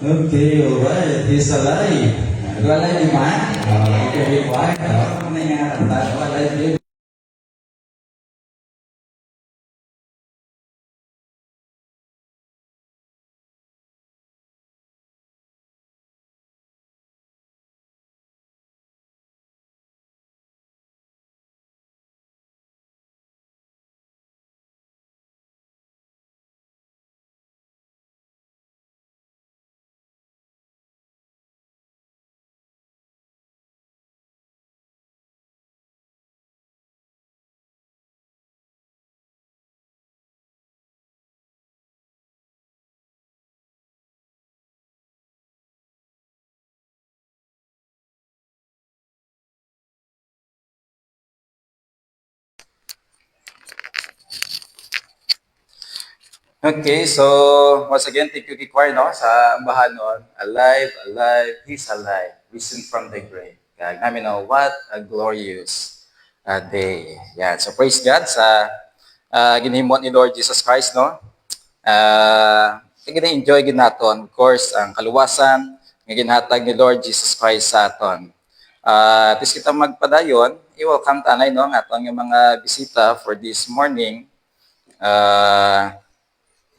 Okay, alright. He's alive. Alive ni Mak. Okay, baik. Apa yang ada? Alive. Okay, so once again, thank you, Kikwar, no, sa ambahanon. Alive, alive, He's alive, risen from the grave. Kaya namin, no, what a glorious day. Yan, so praise God sa ginhimot ni Lord Jesus Christ, no? Gina-enjoy gid naton, of course, ang kaluwasan nga ginhatag ni Lord Jesus Christ sa aton. Tis kita magpadayon, i-welcome tanay, no, ang atong mga bisita for this morning.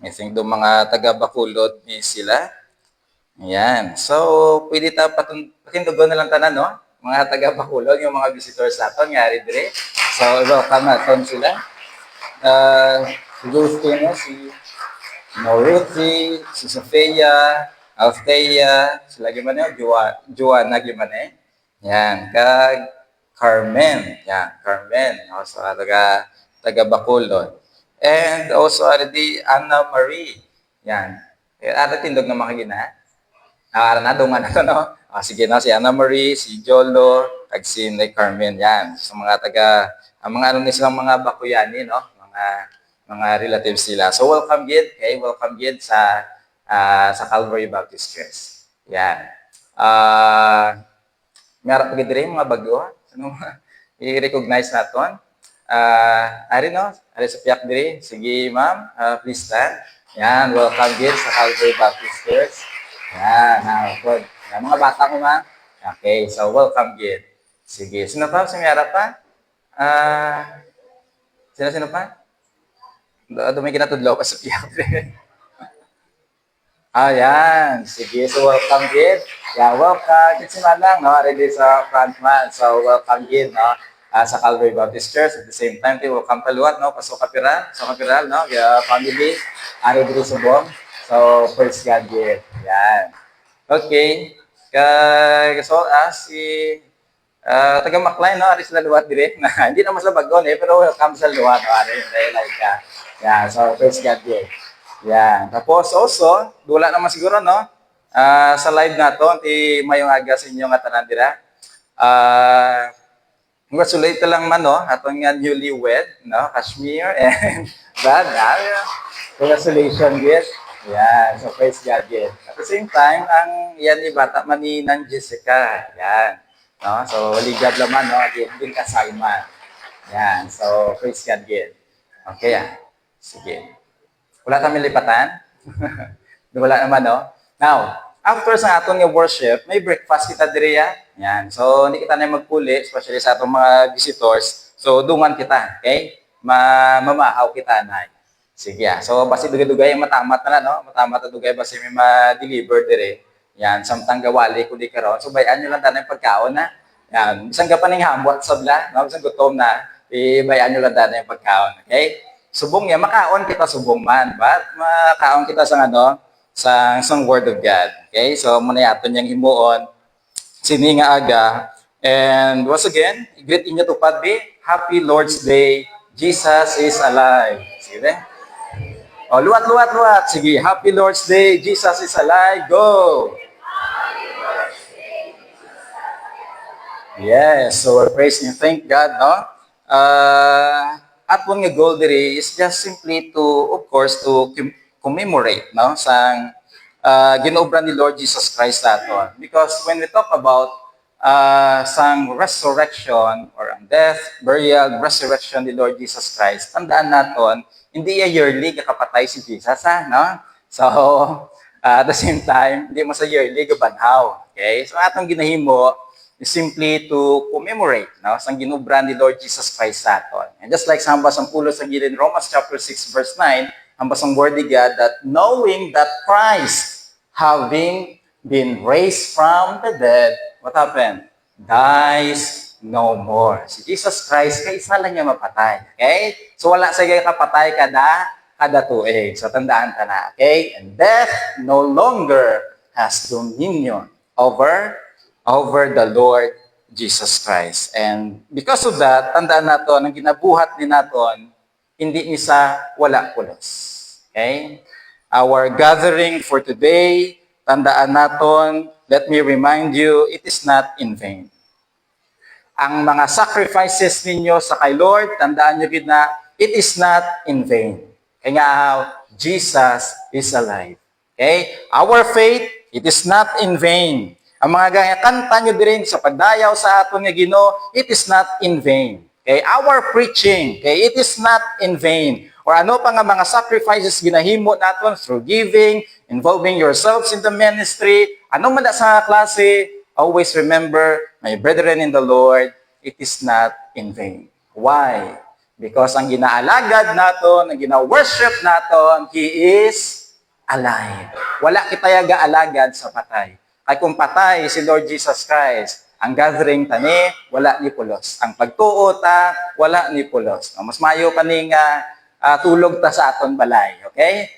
I think do mga taga-Bacolod ni sila. Ayan. So, pwede ta pakindugon na lang tanan, no? Mga taga-Bacolod, yung mga visitors natin, ngari dire. So, welcome natin sila. Si Justina, si Maruthi, si Sofia, Althea, sila gimana, Joanna gimana. Yan, kag Carmen. Yan, Carmen. No? So, taga-Bacolod. And also, di Anna Marie. Yan. Ada tindog na makagina. Ara na, dungan na to, no? Sige na, si Anna Marie, si Jolo, kag si Carmen. Yan. Sa mga ang mga ano ni silang mga Bakuyani, no? Mga relatives sila. So, welcome gid. Okay, welcome gid sa Calvary Baptist Church. Yan. Meron pa gid rin mga bago. Ano, i-recognize naton. Ari no, ari sa piyak diri. Sige, ma'am, please stand. Yan, welcome din sa Calvary Baptist Church. Yan, good. Yan, mga bata ko, ma'am. Okay, so welcome din. Sige, sino pa? Sumiyara pa? Sino pa? May kinatudlaw pa sa piyak diri. Yan. Sige, so welcome din. Yeah, welcome. Kasi lang, no? Ready sa front man. So, welcome din, no? Sa Calvary Baptist Church. At the same time, welcome paluwat, no? Pasok kapiral. So, kapiral, no? Kaya family. Ari dito sa buong. So, praise God din. Yan. Okay. So, si taga Maclean, no? Ari sila luwat dire. Hindi naman sa bagon, pero welcome sa luwat, no? Ari, like ka. Yeah, so, praise God din. Yan. Tapos also, dula naman siguro, no? Sa live nato, mayong aga sa inyo nga tanan dira. Congratulate lang man, no? Atong nga newlywed, no? Kashmir and Brad. Congratulations, yes. Yan. So, praise God, yes. At the same time, ang yan ni bata man ni Nan Jessica. Yan. No? So, ligad naman, no? Din kasama. Yan. So, praise God, yes. Okay, sige. Wala kami lipatan. Wala naman, no? Now, after sa aton nga worship, may breakfast kita diriya. Yan. So, hindi kita na magpuli, especially sa atong mga visitors. So, dungan kita, okay? Mamahaw kita na. Sige, So, basi dugay-dugay yung matamat na, no? Matamat na dugay, basi may ma-deliver dire. Yan, samtang gawali ko di karon. So, bayan nyo lang tayo pagkaon na. Yan, isang gapaning hambot sabla, no? Isang gutom na, bayan nyo lang tayo yung pagkaon, okay? Subong niya, makaon kita subong man, but makaon kita sa sa word of God. Okay? So, muna yaton niyang himuon, sini nga aga. And once again, greet inyo to Padbe, Happy Lord's Day, Jesus is alive. Sige. O, luwat. Sige, Happy Lord's Day, Jesus is alive. Go! Yes, so we're praising, thank God, no? At one nga goal diri is just simply to, of course, to commemorate, no? Sang ginobra ni Lord Jesus Christ aton. Because when we talk about sang resurrection or ang death, burial, resurrection ni Lord Jesus Christ, tandaan naton, hindi yearly kakapatay si Jesus, no? So, at the same time, hindi mo sa yearly gabanhaw. Okay? So, atong ginahimo is simply to commemorate, no? Sang ginubra ni Lord Jesus Christ sa aton. And just like sa hambas ang pulo sa gilid, Romans chapter 6 verse 9, hambas ang word ni God that knowing that Christ, having been raised from the dead, what happened? Dies no more. Si Jesus Christ, kay isa lang niya mapatay. Okay? So wala sa kapatay kada tuig. So tandaan ta na. Okay? And death no longer has dominion over the Lord Jesus Christ. And because of that, tandaan nato, ang ginabuhat din naton, hindi isa wala pulos. Okay? Our gathering for today, tandaan naton, let me remind you, it is not in vain. Ang mga sacrifices ninyo sa kay Lord, tandaan nyo gid na, it is not in vain. Kaya nga, Jesus is alive. Okay? Our faith, it is not in vain. Ang mga gaya kanta nyo din sa pagdayaw sa aton nga Ginoo, it is not in vain. Okay? Our preaching, okay, it is not in vain. Or ano pa nga mga sacrifices ginahimo naton through giving, involving yourselves in the ministry, ano man na sa klase, always remember, my brethren in the Lord, it is not in vain. Why? Because ang ginaalagad naton, ang gina-worship naton, He is alive. Wala kitaya gaalagad sa patay. Kay kung patay si Lord Jesus Christ, ang gathering tani, wala ni pulos. Ang pagtuo ta, wala ni pulos. Mas mayo pa ni nga tulog ta sa aton balay. Okay?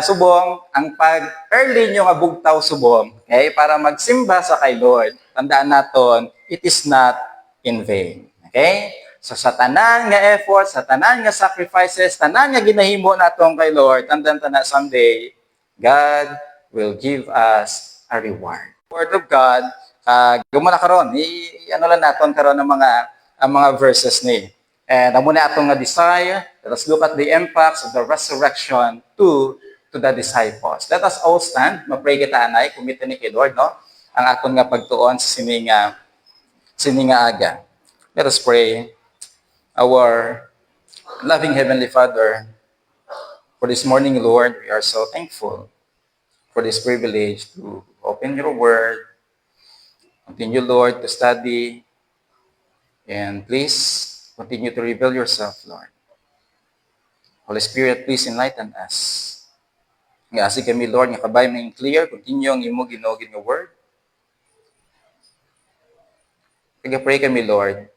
Subong, ang pag-early nyo nga bugtaw subong, okay, para magsimba sa kay Lord, tandaan naton, it is not in vain. Okay? So sa tanan nga effort, sa tanan nga sacrifices, tanan nga ginahimo natong kay Lord, tandaan ta na someday, God will give us a reward. Word of God, gumana karon, ano lang naton karon ng mga verses ni. And amo na atong nga desire, let us look at the impacts of the resurrection to the disciples. Let us all stand, mapray kita anay, kumita ni kay Lord, no? Ang aton nga pagtuon sa sininga aga. Let us pray. Our loving Heavenly Father, for this morning, Lord, we are so thankful for this privilege to open your word, continue, Lord, to study, and please continue to reveal yourself, Lord. Holy Spirit, please enlighten us. Nga asig kami, Lord, nga kabay may clear, continue ang imo ginogin nga word. Pray kami, Lord,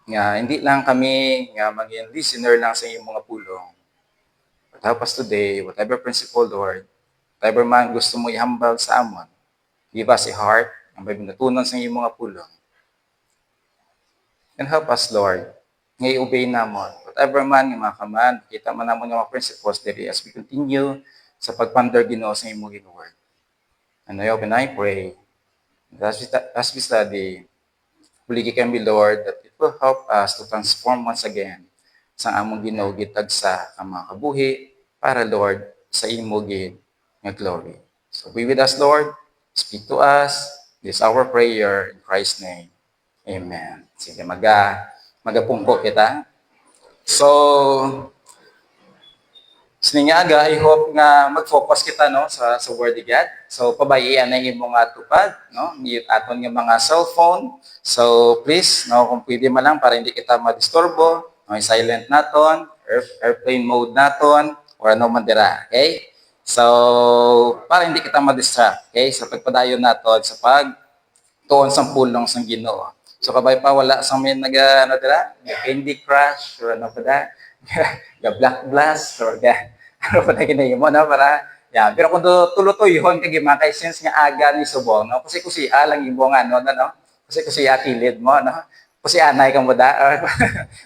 nga hindi lang kami nga maging listener lang sa iyong mga pulong. But help us today, whatever principle, Lord, whatever man gusto mo ihambal sa amon, give us a heart ang may natunan sa iyong mga pulong. And help us, Lord, nga i-obey namon. Whatever man nga mga kaman, kita man namon yung mga principles diri as we continue sa pagpander Ginoo sa iyong word. And I hope and I pray, as we study, buligi kami, Lord, that it will help us to transform once again sa among Ginoo gitag sa mga kabuhi para, Lord, sa imo gid nga glory. So be with us, Lord. Speak to us. This is our prayer in Christ's name. Amen. Sige, magapungko kita. So, siningaga, I hope nga mag-focus kita no sa word ni God. So pabayian na imong tupad no, mute aton nga mga cellphone. So please no, kung pwede man lang para hindi kita madisturbo, no, silent naton, airplane mode naton or ano man dira, okay? So para hindi kita ma-distract, okay? Sa pagpadayon naton sa tuon sang pulong sang Ginoo. So kabay pa wala sa may ano dira, Candy Crush or ano pa da, Black Blast or ano pa na ginahimo na para pero kung tulutoyhon kay gimakay since nga aga ni subong no kasi kusi alang imo nga no kasi kusi kilid mo no kasi anay kang moda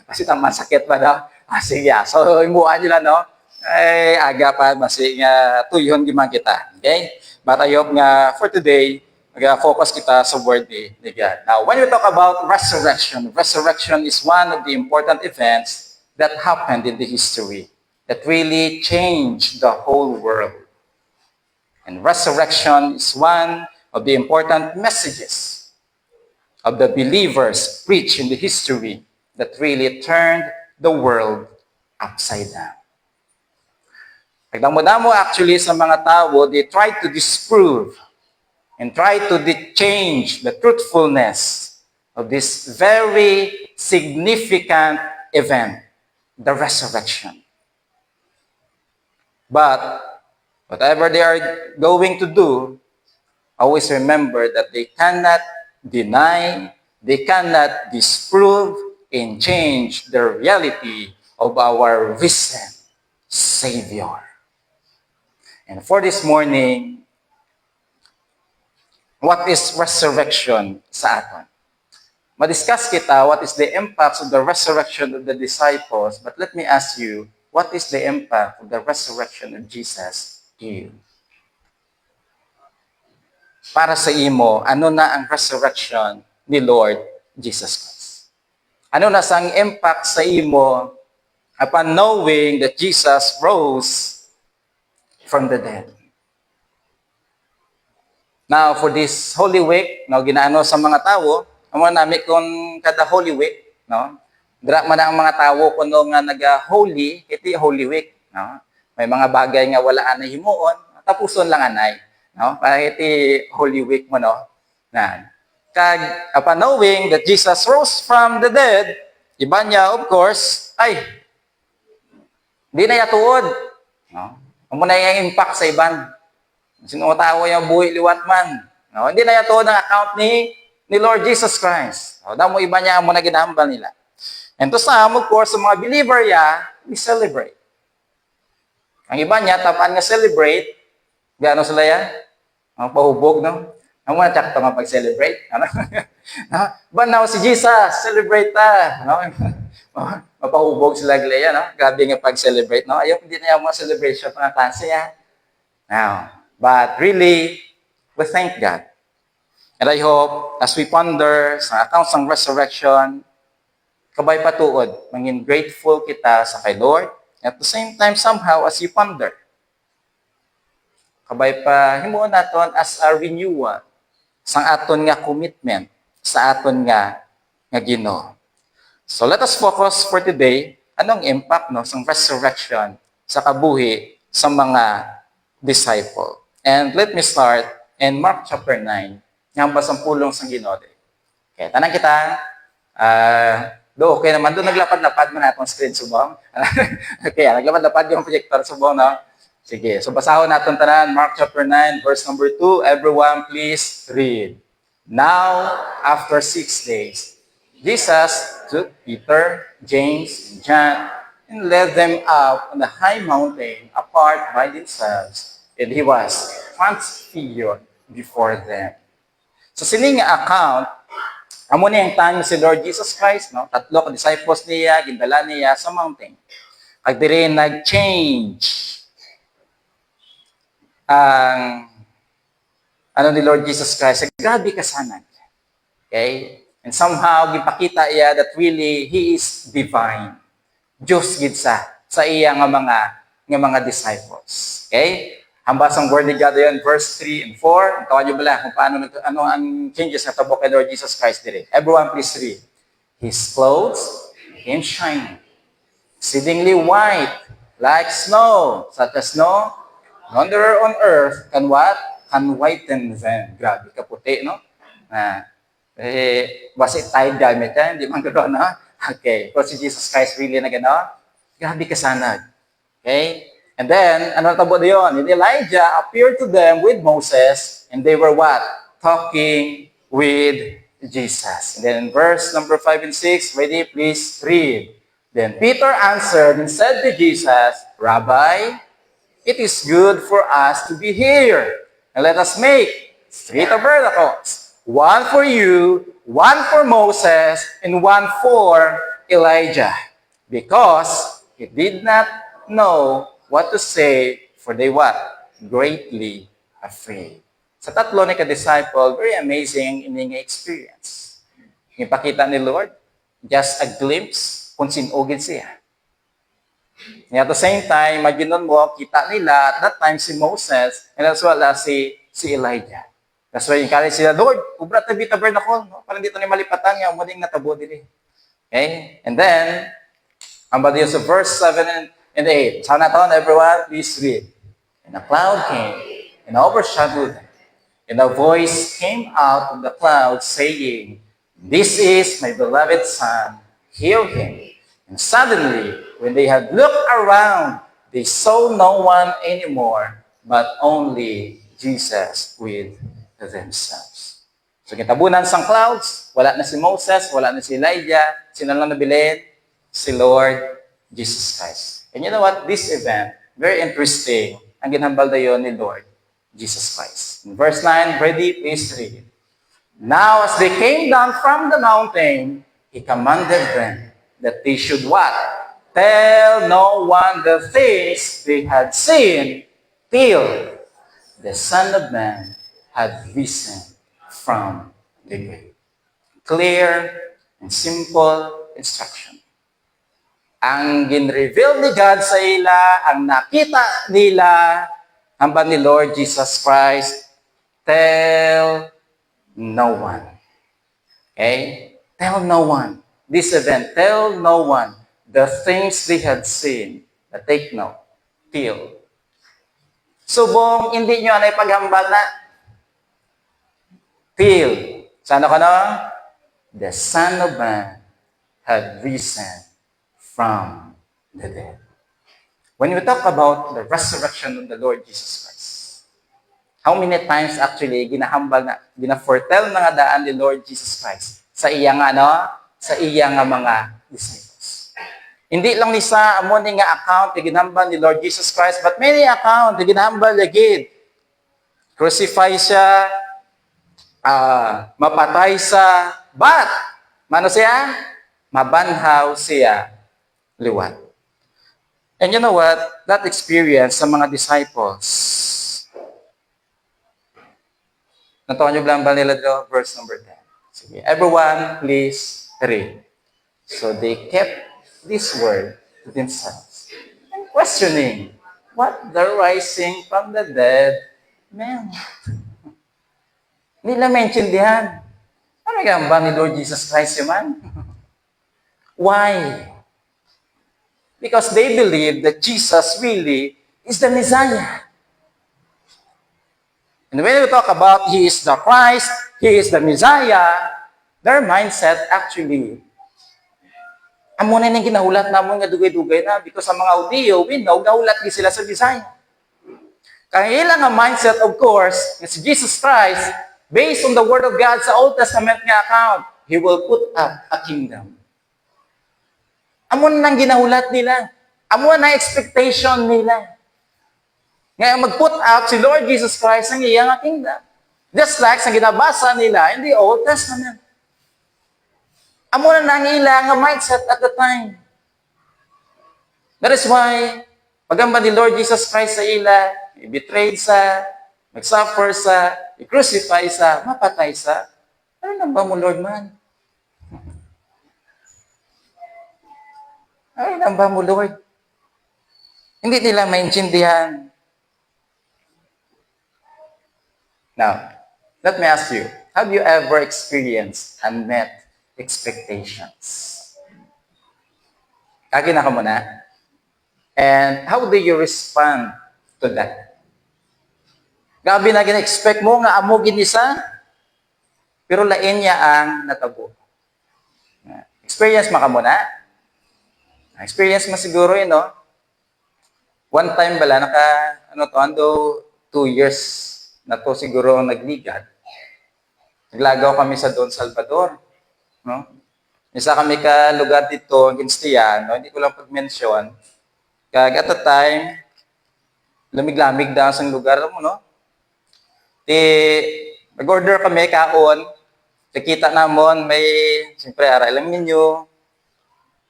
kasi taman sakit pa daw sige so imuan nila no aga pa basi nga tuyhon giman kita, okay, but I hope nga for today mag-focus kita sa word ni God. Now when we talk about resurrection is one of the important events that happened in the history that really changed the whole world. And resurrection is one of the important messages of the believers preached in the history that really turned the world upside down. Nagdamo-damo actually sa mga tao, they tried to disprove and try to change the truthfulness of this very significant event, the resurrection. But whatever they are going to do, always remember that they cannot deny, they cannot disprove, and change the reality of our risen Savior. And for this morning, what is resurrection sa aton? Ma-discuss kita what is the impact of the resurrection of the disciples, but let me ask you, what is the impact of the resurrection of Jesus to you? Para sa imo, ano na ang resurrection ni Lord Jesus Christ? Ano na sang impact sa imo upon knowing that Jesus rose from the dead. Now, for this Holy Week, no, ginaano sa mga tao, ang mga nami kung kada Holy Week, no, dira man ang mga tao kuno nga naga-holy, iti Holy Week, no. May mga bagay nga wala na himuon, tapuson lang anay, no, para iti Holy Week mo, no. Na, kag upon knowing that Jesus rose from the dead, iba niya, of course, ay, di na yatuod, no. Amo na yung impact sa iban. Sino tao yung buhay liwat man. No, hindi na ito ng account ni Lord Jesus Christ. No, damo iba niya mo na ginahambal nila. And to some, of course, sa mga believer ya, we celebrate. Ang iba niya, tapaan nga celebrate, gaano sila ya? Ang pahubog, no? Ang mga tsak ito nga pag-celebrate. Ano? Banaw si Jesus, celebrate ta. No? Mapahubog sila gila, no? Grabe nga pag-celebrate, no? Ayaw, hindi na yung mga celebration mga klase ya. Now, but really, we thank God. And I hope, as we ponder sa accounts ng resurrection, kabay patuod, maging grateful kita sa kay Lord. At the same time, somehow, as you ponder, kabay pa himuon naton as a renewal sang aton nga commitment sa aton nga Ginoo. So let us focus for today, anong impact no sang resurrection sa kabuhi sa mga disciple. And let me start in Mark chapter 9, nga basang pulong sang Ginoo. Okay, tanan kita, okay naman, doon naglapad-lapad man atong screen subong. Okay, naglapad-lapad yung projector subong, no? Sige, so basahon natin tanan, Mark chapter 9, verse number 2. Everyone please read. Now, after 6 days, Jesus took Peter, James, and John, and led them up on the high mountain apart by themselves. And he was transfigured before them. So sining account, amo na yung time si Lord Jesus Christ, no? 3 ka disciples niya, gindala niya sa mountain. Kag diri nag-change ang ano ni Lord Jesus Christ. Grabe kasanag. Okay? And somehow gipakita iya that really he is divine. Diyos gid sa iya nga mga disciples. Okay? Hambas ang word ni God yan, verse 3 and 4. Tawag niyo bala kung paano ano ang changes na tabok kay Lord Jesus Christ dire. Everyone please read. His clothes became shiny, exceedingly white, like snow, such as no wanderer on earth can what? Can whiten them. Grabe, kaputi, no? Basta tayo gamit yan, hindi man gano'n, no? Okay, pero si Jesus Christ really na gano'n, grabe kasanag. Okay? And then, ano tabo diyon? And Elijah appeared to them with Moses, and they were what? Talking with Jesus. And then verse number 5 and 6, ready, please read. Then Peter answered and said to Jesus, Rabbi, it is good for us to be here. And let us make 3 tabernacles. 1 for you, 1 for Moses, and 1 for Elijah. Because he did not know what to say, for they what? Greatly afraid. Sa tatlo ni ka-disciple, very amazing ining experience. Ipakita ni Lord, just a glimpse kung sinugid siya. And at the same time, maginon mo, kita nila, at that time si Moses, and as well as si Elijah. That's why encourage sila, Lord, kubra tabi tabernacle, no? Parang dito ni malipatan nga, umuning natabo dili. Okay? And then, ang badiyo sa verse 7 and 8. Sana taon, everyone, please read. And a cloud came and overshadowed them. And a voice came out of the cloud saying, This is my beloved Son, hear him. And suddenly, when they had looked around, they saw no one anymore, but only Jesus with themselves. So kitabunan sang clouds, wala na si Moses, wala na si Elijah, sino lang nabilin? Si Lord Jesus Christ. And you know what? This event, very interesting, ang ginhambal dayon ni Lord Jesus Christ. In verse 9, ready, please read. Now, as they came down from the mountain, He commanded them that they should what? Tell no one the things they had seen till the Son of Man had risen from the grave. Clear and simple instruction. Ang gin-reveal ni God sa ila, ang nakita nila, hamba ni Lord Jesus Christ, tell no one. Okay? Tell no one. This event, tell no one the things they had seen. But take note. Till. Subong, hindi nyo anay paghambal na. Till. Sana ka na? The Son of Man had risen from the dead. When we talk about the resurrection of the Lord Jesus Christ, how many times actually ginahambal na, gina-foretell na nga daan ni Lord Jesus Christ sa iyang sa iyang mga disciples. Hindi lang ni sa amo ni nga account na ginahambal ni Lord Jesus Christ, but many account na ginahambal agad. Crucify siya, mapatay sa, but, mano siya? Mabanhaw siya, liwat. And you know what? That experience sa mga disciples, natuwa nyo lang ba nila dito? Verse number 10. Sige, everyone, please read. So they kept this word to themselves and questioning what the rising from the dead meant. Hindi lang maintindihan. Ano nga ba ni Lord Jesus Christ yun man? Why? Because they believe that Jesus really is the Messiah. And when we talk about He is the Christ, He is the Messiah, their mindset actually, amo na yung ginahulat na mo nga dugay-dugay na because sa mga audio, we know, gahulat din sila sa Messiah. Kaya ilang ang mindset, of course, na si Jesus Christ, based on the Word of God sa Old Testament nga account, He will put up a kingdom. Amo na nang ginahulat nila. Amo na expectation nila. Ngayon mag-put out si Lord Jesus Christ ang iyang kingdom. Just like sa ginabasa nila in the Old Testament. Amo na nang ilang mindset at the time. That is why, pagamba ni Lord Jesus Christ sa ila, i-betrayed sa, mag-suffer sa, i-crucify sa, mapatay sa, ano nang ba mo, Lord man? Ay, nang ba mo, Lord? Hindi nila maintindihan. Now, let me ask you, have you ever experienced unmet expectations? Kagina ka muna. And how do you respond to that? Gabi na gina-expect mo nga amo ginisa, pero lain niya ang natabo. Experience mo ka muna? Experience mo siguro yun, no? One time bala, ando 2 years na to siguro ang nagligat. Naglagaw kami sa Don Salvador, no? Isa kami ka lugar dito, Ginstiano, hindi ko lang pag-mention. Kag at the time, lamig-lamig daw sa lugar mo, no? Nag-order kami kaon, nakita namon may, siyempre, aral lang ninyo.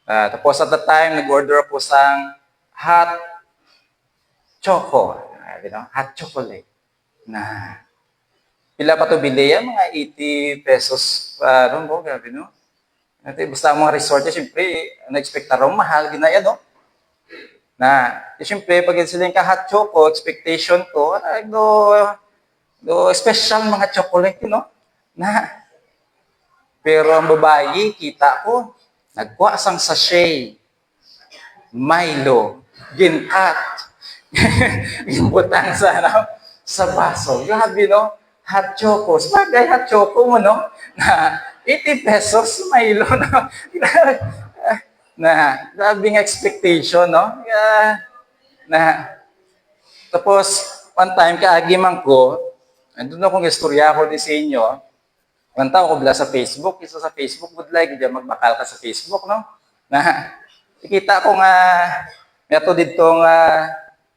Tapos at the time, nag-order po sang hot choco, hot chocolate. Na, pila pa to bili yan, mga 80 pesos, ano mo, grabe, no? Basta ang mga resort, siyempre, na-expect na raw, mahal, ginaya, no? Na, siyempre, pag sila yung ka-hot choco, expectation ko, do special mga chocolate, no? Na, pero ang babae, kita ko, nagkuha sang sachet, Milo, ginkat, ginbutang sa baso. Grabe, no? Hot choco. Sabagay, hot choco mo, no? Na 80 pesos, Milo, no? Na, grabing expectation, no? Tapos, one time, kaagiman ko, andun akong istorya ko din sa inyo, one tao ko bala sa Facebook, isa sa Facebook, would like, diyan magbakal ka sa Facebook, no? Na, ikita ko nga, meto dito nga,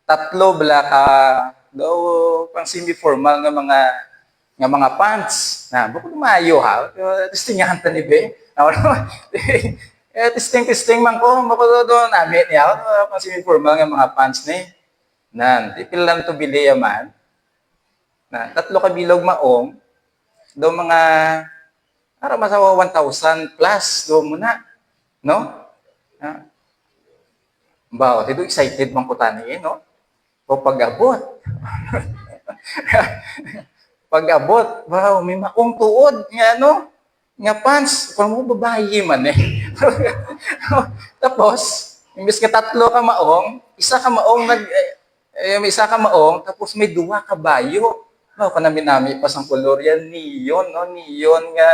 tatlo bala ka, daw, pang semi-formal nga mga pants. Na, bukod maayo ha, testingahan ta ni Be. Testing man ko, bukod doon, namin niya, pang semi-formal nga mga pants ni. Nan, tipil lang to bili yaman. Na, tatlo ka bilog maong, do mga para masawa 1,000 plus do muna, no? Bawo, dito excited man ko tani, no? O pag-abot. Pag-abot, wow, may maong tuod, nga ano, nga pants, kung mo babae man eh. Tapos, imbes ka tatlo ka maong, isa ka maong, tapos may duwa ka bayo. Wow, kanami-nami pa sang kolor yan, neon, no? Neon nga,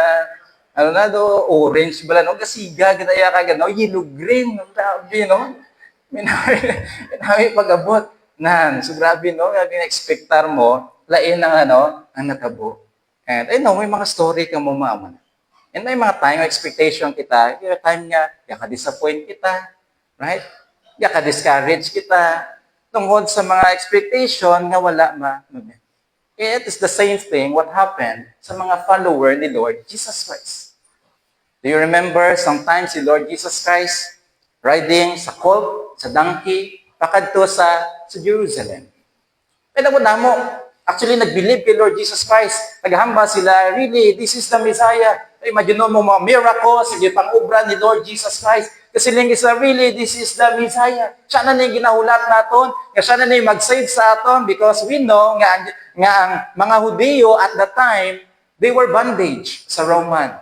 ano na do, orange bala, no? Gasiga, ginaya ka gano, yellow green, no? Grabe, no? Minami pag-abot. So grabe, no? Grabe na expectar mo, lain ang ano, ang natabo. And I know, may mga story ka mo mama. And may mga time, expectation kita, yung time nga, yaka-disappoint kita, right? Yaka-discourage kita, tungkol sa mga expectation nga wala ma. It is the same thing what happened sa mga follower ni Lord Jesus Christ. Do you remember sometimes si Lord Jesus Christ riding sa colt, sa donkey, pakadto sa Jerusalem? Pero mo, actually nag-believe kay Lord Jesus Christ. Naghamba sila, really, this is the Messiah. Imagine mo mga miracles, sige pang obra ni Lord Jesus Christ. Kasi lingis na, really, this is the Messiah. Siya na yung ginahulat naton, siya na yung mag-save sa aton because we know nga ang mga Hudyo at the time, they were bondage sa Roman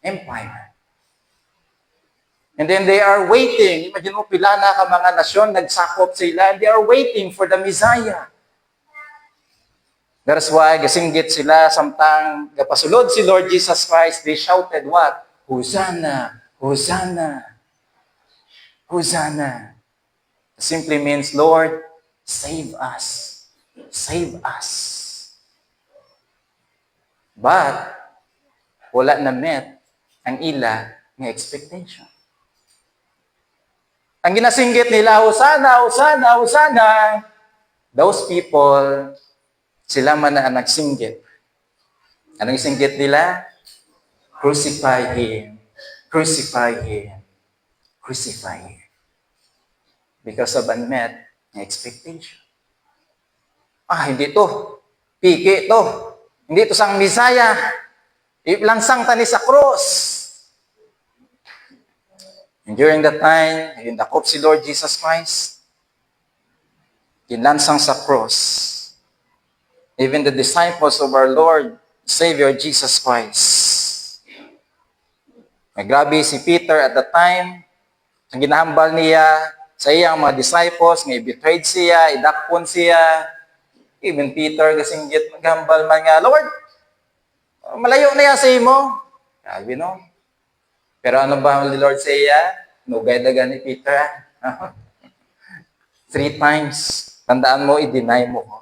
Empire. And then they are waiting. Imagine mo, pila na ka mga nasyon, nagsakop sila, and they are waiting for the Messiah. That's why, gasinggit sila, samtang gapasulod si Lord Jesus Christ, they shouted what? Hosanna! Hosanna! Hosanna! Simply means, Lord, save us. Save us. But, wala na met ang ila ng expectation. Ang ginasinggit nila, Hosanna, Hosanna, Hosanna, those people, sila man na nagsinggit. Anong singgit nila? Crucify Him. Crucify Him. Crucify Him. Because of unmet expectation. Hindi to. Piki to. Hindi to sang Misaya. Lansang tani sa cross. And during that time, hindakop si Lord Jesus Christ. Kinlansang sa cross. Even the disciples of our Lord, Savior Jesus Christ. Grabe si Peter at the time, ang ginahambal niya sa iyang mga disciples, nga i-betrayed siya, idakpon siya. Even Peter, kasinggit, naghambal man nga, Lord, malayo na yan sa imo. Grabe, no? Pero ano ba ang Lord sa iya? Nugay-daga ni Peter. 3 times. Tandaan mo, i-deny mo ko.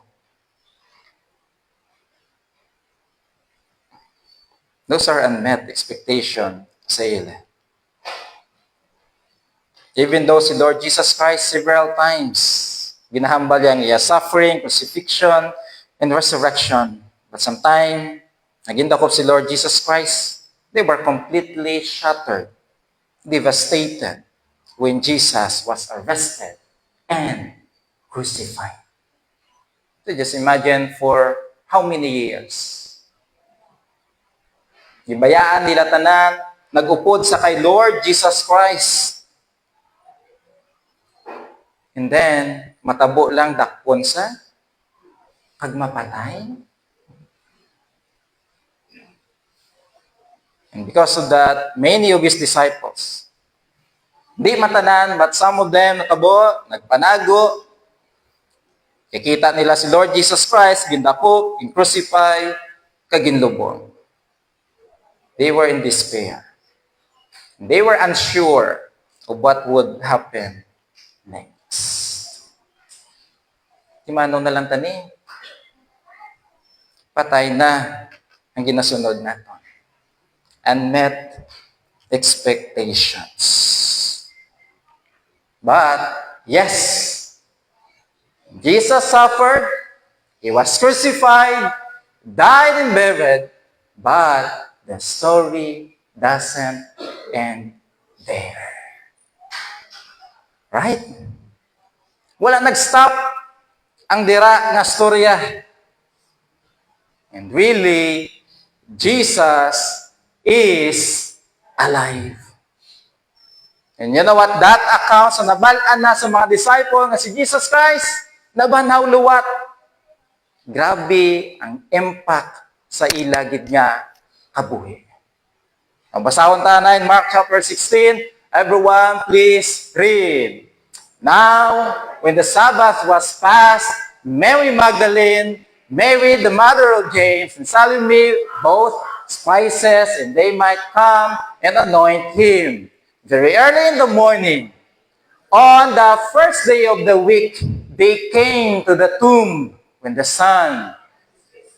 Those are unmet expectation sa ila. Even though si Lord Jesus Christ several times, ginahambal yang iya suffering, crucifixion, and resurrection. But sometime, nagindakop si Lord Jesus Christ, they were completely shattered, devastated, when Jesus was arrested and crucified. So just imagine for how many years? Gibayaan nila tanan, nag-upod sa kay Lord Jesus Christ. And then, matabo lang dakpon sa kagmapatay. And because of that, many of His disciples, di matanan, but some of them natabo, nagpanago, kikita nila si Lord Jesus Christ, gindako, crucify, kaginlubon. They were in despair. They were unsure of what would happen next. Timano na lang tani, patay na ang ginasunod natin. Unmet expectations. But, yes, Jesus suffered, He was crucified, died and buried, but the story doesn't end there. Right? Wala nag-stop ang dira nga storya. And really, Jesus is alive. And you know what? That account sa nabalaan na sa mga disciple nga si Jesus Christ, Nabanaw luwat. Grabe ang impact sa ilagid nga kabuhi. Ang basahon tayo in Mark chapter 16. Everyone, please read. Now, when the Sabbath was past, Mary Magdalene, Mary the mother of James, and Salome both spices, and they might come and anoint him. Very early in the morning, on the first day of the week, they came to the tomb when the sun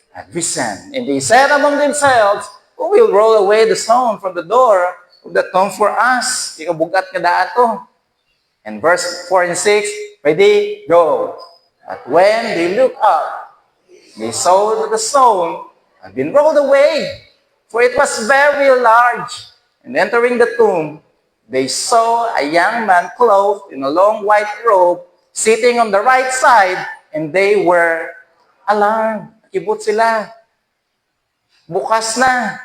had risen. And they said among themselves, who will roll away the stone from the door of the tomb for us? Ikabugat nga daato. And verse 4 and 6, ready, go. But when they looked up, they saw that the stone had been rolled away, for it was very large. And entering the tomb, they saw a young man clothed in a long white robe, sitting on the right side, and they were alarmed. Kibot sila. Bukas na.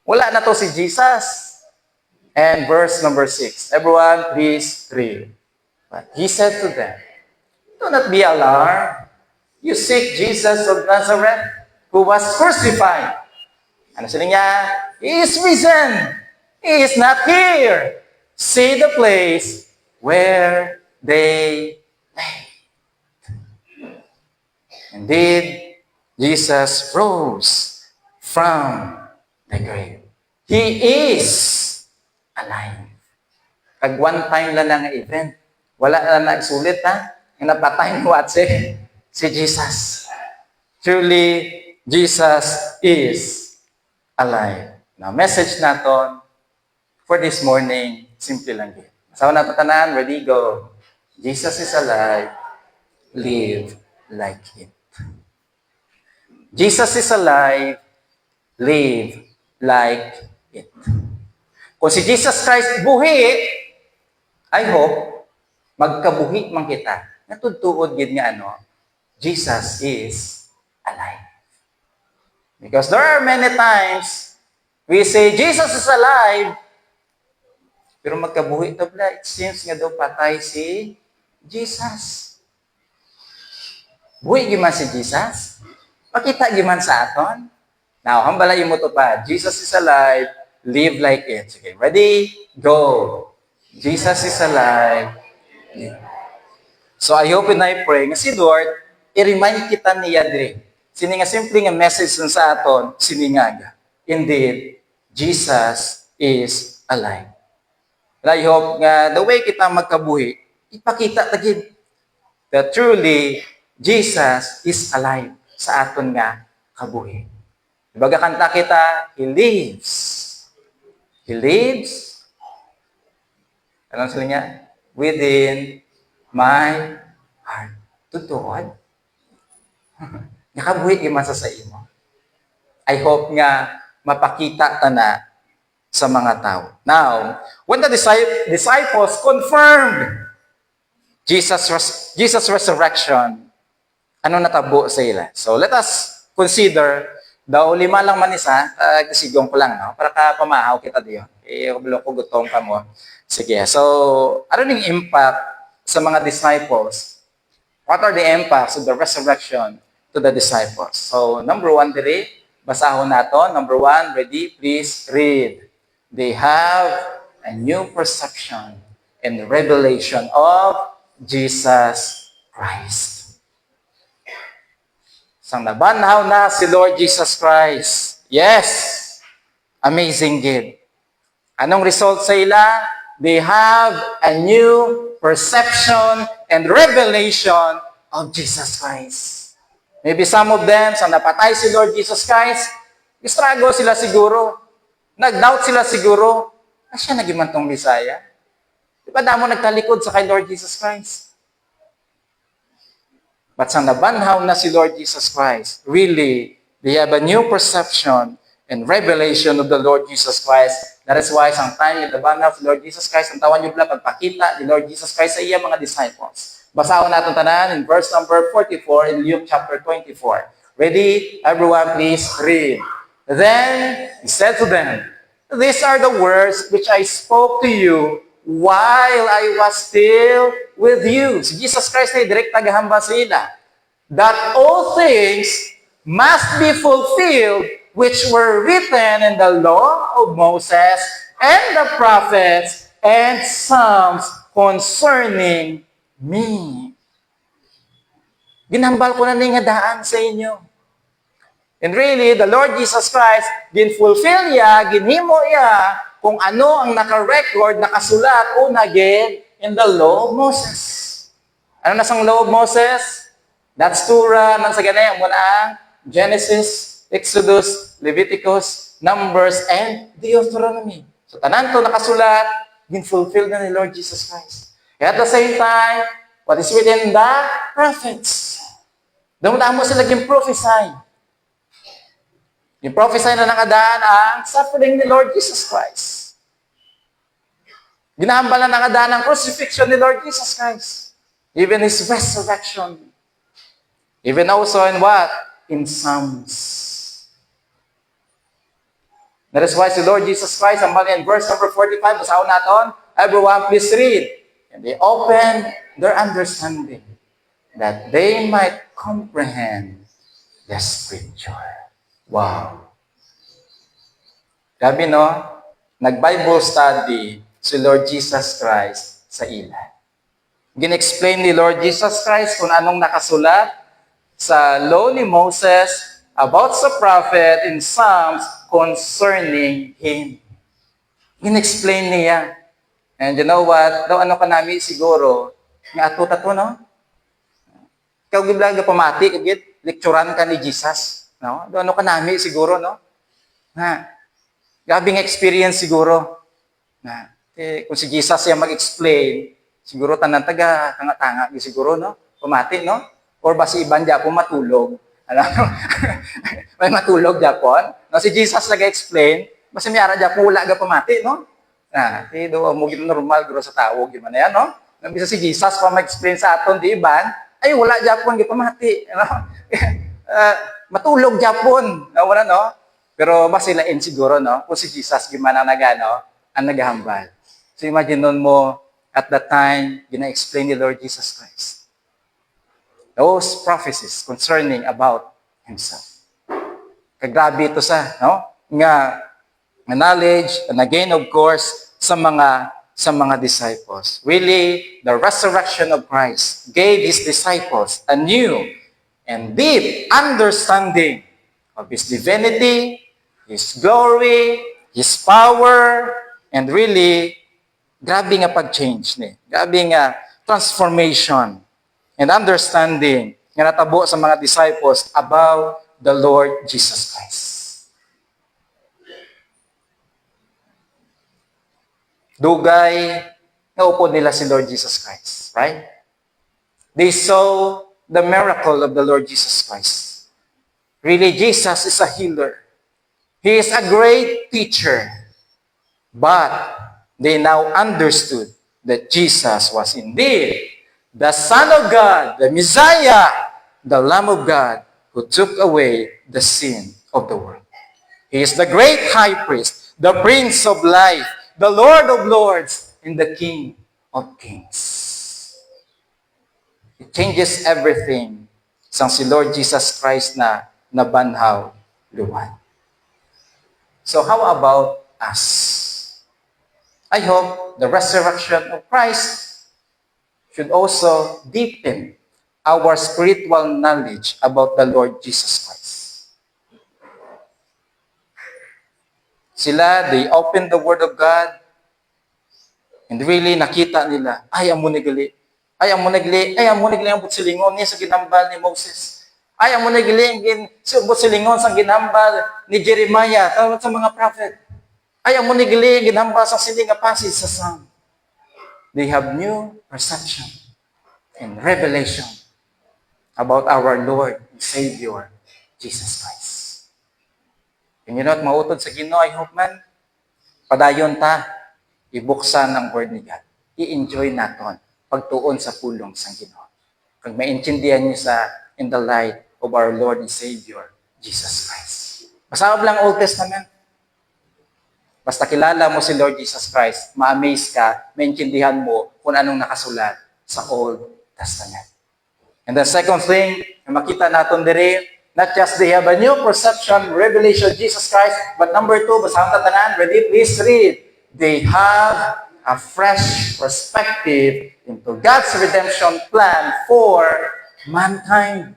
Wala na to si Jesus. And verse number 6. Everyone, please read. But he said to them, do not be alarmed. You seek Jesus of Nazareth, who was crucified. Ano sila niya? He is risen. He is not here. See the place where they lay. Indeed, Jesus rose from the grave. He is alive. Kag one time lang nga event. Wala na nagsulit ha. Yung napatay mo at si Jesus. Truly, Jesus is alive. Now, message natin for this morning, simple lang yun. Masawa na patanan, ready, go. Jesus is alive. Live like it. Jesus is alive. Live like it. Kung si Jesus Christ buhi, I hope, magkabuhi man kita. Natudtuod gid nga Jesus is alive. Because there are many times we say Jesus is alive, pero magkabuhi to bla, it seems nga daw patay si Jesus. Buhi giman si Jesus? Makita giman sa aton? Now, hambalay mo to pa. Jesus is alive, live like it. Okay, ready? Go. Jesus is alive. Yeah. So I hope and I pray nga si Lord, i-remind kita niya dire. Sini nga simple nga message sa aton, siningaga. Indeed, Jesus is alive. And I hope nga the way kita magkabuhi, ipakita tagid that truly Jesus is alive sa aton nga kabuhi. Diba kanta kita, He lives. He lives. Anong sila niya? Within my heart. Tutuod. Nakabuhi yung masa sa imo. I hope nga mapakita ta na sa mga tao. Now, when the disciples confirmed Jesus' resurrection, ano natabo sa ila? So, let us consider, daw 5 lang man isa, kasigong ko lang, no? Para ka pamahaw kita diyon. Kabalo ko gutong ka mo. Sige, so, ano yung impact sa mga disciples? What are the impacts of the resurrection to the disciples? So, number 1 diri, basahon nato. Number 1, ready? Please read. They have a new perception and revelation of Jesus Christ. Sang nabanhaw na si Lord Jesus Christ. Yes! Amazing gid. Anong result sa ila? They have a new perception and revelation of Jesus Christ. Maybe some of them, sa napatay si Lord Jesus Christ, struggle sila siguro. Nag-doubt sila siguro. Siya nagimantong Bisaya. Di ba damo nagtalikod sa kay Lord Jesus Christ? But sa nabanhaw na si Lord Jesus Christ, really, they have a new perception and revelation of the Lord Jesus Christ. That is why, sometimes, yung nabanhaw si Lord Jesus Christ, ang tawan nyo pala pagpakita ni Lord Jesus Christ sa iya mga disciples. Basahon natin tanan in verse number 44 in Luke chapter 24. Ready? Everyone, please read. Then he said to them, these are the words which I spoke to you while I was still with you. Si Jesus Christ ay direct tagahamba sa ila. That all things must be fulfilled which were written in the law of Moses and the prophets and Psalms concerning me. Ginhambal ko na nga daan sa inyo. And really, the Lord Jesus Christ, gin-fulfill ya, ginhimo ya, kung ano ang naka-record, nakasulat, again, in the law of Moses. Ano na sang law of Moses? That's Torah, nang sa ganyan, muna ang Genesis, Exodus, Leviticus, Numbers, and Deuteronomy. So, tanan to nakasulat, gin-fulfill na ni Lord Jesus Christ. At the same time, what is written in the prophets? Damo-damo sila gin-prophesy. Yung prophesy na nakadaan ang suffering ni Lord Jesus Christ. Ginahambal na nakadaan ang crucifixion ni Lord Jesus Christ. Even His resurrection. Even also in what? In Psalms. That is why si Lord Jesus Christ, ang in verse number 45, basahin natin, everyone please read. And they opened their understanding that they might comprehend the Scripture. Wow. Grabe, no? Nag-Bible study si Lord Jesus Christ sa ila. Gin-explain ni Lord Jesus Christ kung anong nakasulat sa law ni Moses about sa prophet in Psalms concerning him. Gin-explain niya. And you know what? Daw ano ka namin siguro, nga ato-tato, no? Ikaw giblang ka pamati, lecturean ka ni Jesus. No? Ano ka nami siguro, no? Gabing experience siguro. Kung si Jesus siya mag-explain, siguro tanan taga tanga-tanga siguro, no? Pamati, no? Or basi iban di ako matulog. Ano? May matulog Japon. No, si Jesus nag-explain, basi miyara di ako wala ga pamati, no? Do mo normal guro sa tao gimana yan, no? Nabisa si Jesus pa mag-explain sa aton di iban, ay wala Japon gi pamati, no? Matulog Japon, wala, no? Pero mas silain siguro, no? Kung si Jesus, gimana nagano, ang naghahambal. So imagine nun mo, at that time, gina-explain ni Lord Jesus Christ. Those prophecies concerning about Himself. Kagrabe ito sa, no? Nga knowledge, and again, of course, sa mga disciples. Really, the resurrection of Christ gave His disciples a new and deep understanding of His divinity, His glory, His power, and really, grabe nga pag-change ni. Grabe nga transformation and understanding nga natabo sa mga disciples about the Lord Jesus Christ. Dugay nga upod nila si Lord Jesus Christ, right? They saw the miracle of the Lord Jesus Christ. Really, Jesus is a healer. He is a great teacher. But they now understood that Jesus was indeed the Son of God, the Messiah, the Lamb of God, who took away the sin of the world. He is the great high priest, the Prince of life, the Lord of lords, and the King of kings. It changes everything sang si Lord Jesus Christ na nabanhaw luwan. So how about us? I hope the resurrection of Christ should also deepen our spiritual knowledge about the Lord Jesus Christ. Sila, they opened the Word of God and really nakita nila, ay, amo nagili ang butsilingon niya sa ginambal ni Moses. Ay, amo nagili ang butsilingon sa ginambal ni Jeremiah, tawag sa mga prophet. Ay, amo nagili ang ginambal sa siling nga passage sa Psalm. They have new perception and revelation about our Lord and Savior, Jesus Christ. And you know, mautod sa Ginoo, I hope man, padayon ta, ibuksan ang Word ni God. I-enjoy naton pagtuon sa pulong sang Ginoo. Kag maintindihan niyo sa in the light of our Lord and Savior, Jesus Christ. Basahog lang Old Testament. Basta kilala mo si Lord Jesus Christ, ma-amaze ka, maintindihan mo kung anong nakasulat sa Old Testament. And the second thing na makita natin diri, not just they have a new perception, revelation of Jesus Christ, but number two, basahan ta tanan, ready? Please read. They have a fresh perspective into God's redemption plan for mankind.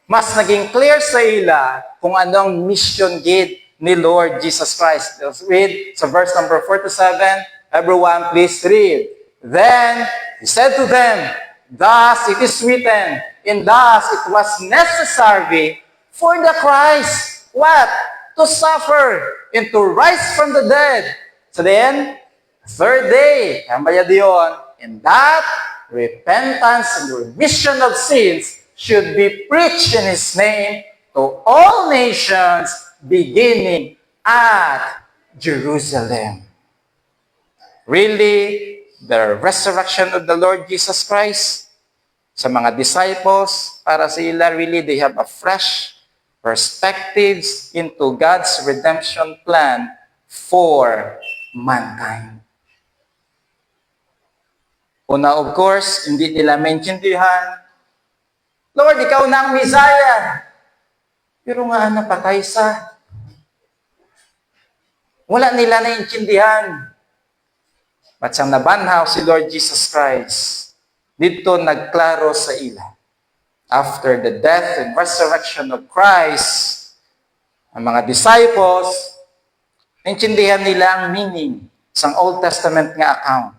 Mas naging clear sa ila kung anong mission gid ni Lord Jesus Christ. Let's read sa verse number 47. Everyone, please read. Then he said to them, thus it is written, and thus it was necessary for the Christ, what? To suffer and to rise from the dead. So then, third day, kambaya diyon, and that repentance and remission of sins should be preached in His name to all nations, beginning at Jerusalem. Really, the resurrection of the Lord Jesus Christ sa mga disciples, para sa ila, really, they have a fresh perspectives into God's redemption plan for mankind. Una, of course, hindi nila maintindihan, Lord, ikaw na ang Messiah. Pero nga, napatay sa. Wala nila naintindihan. But sang nabanhaw si Lord Jesus Christ, dito nagklaro sa ila. After the death and resurrection of Christ, ang mga disciples, naintindihan nila ang meaning sa Old Testament nga account.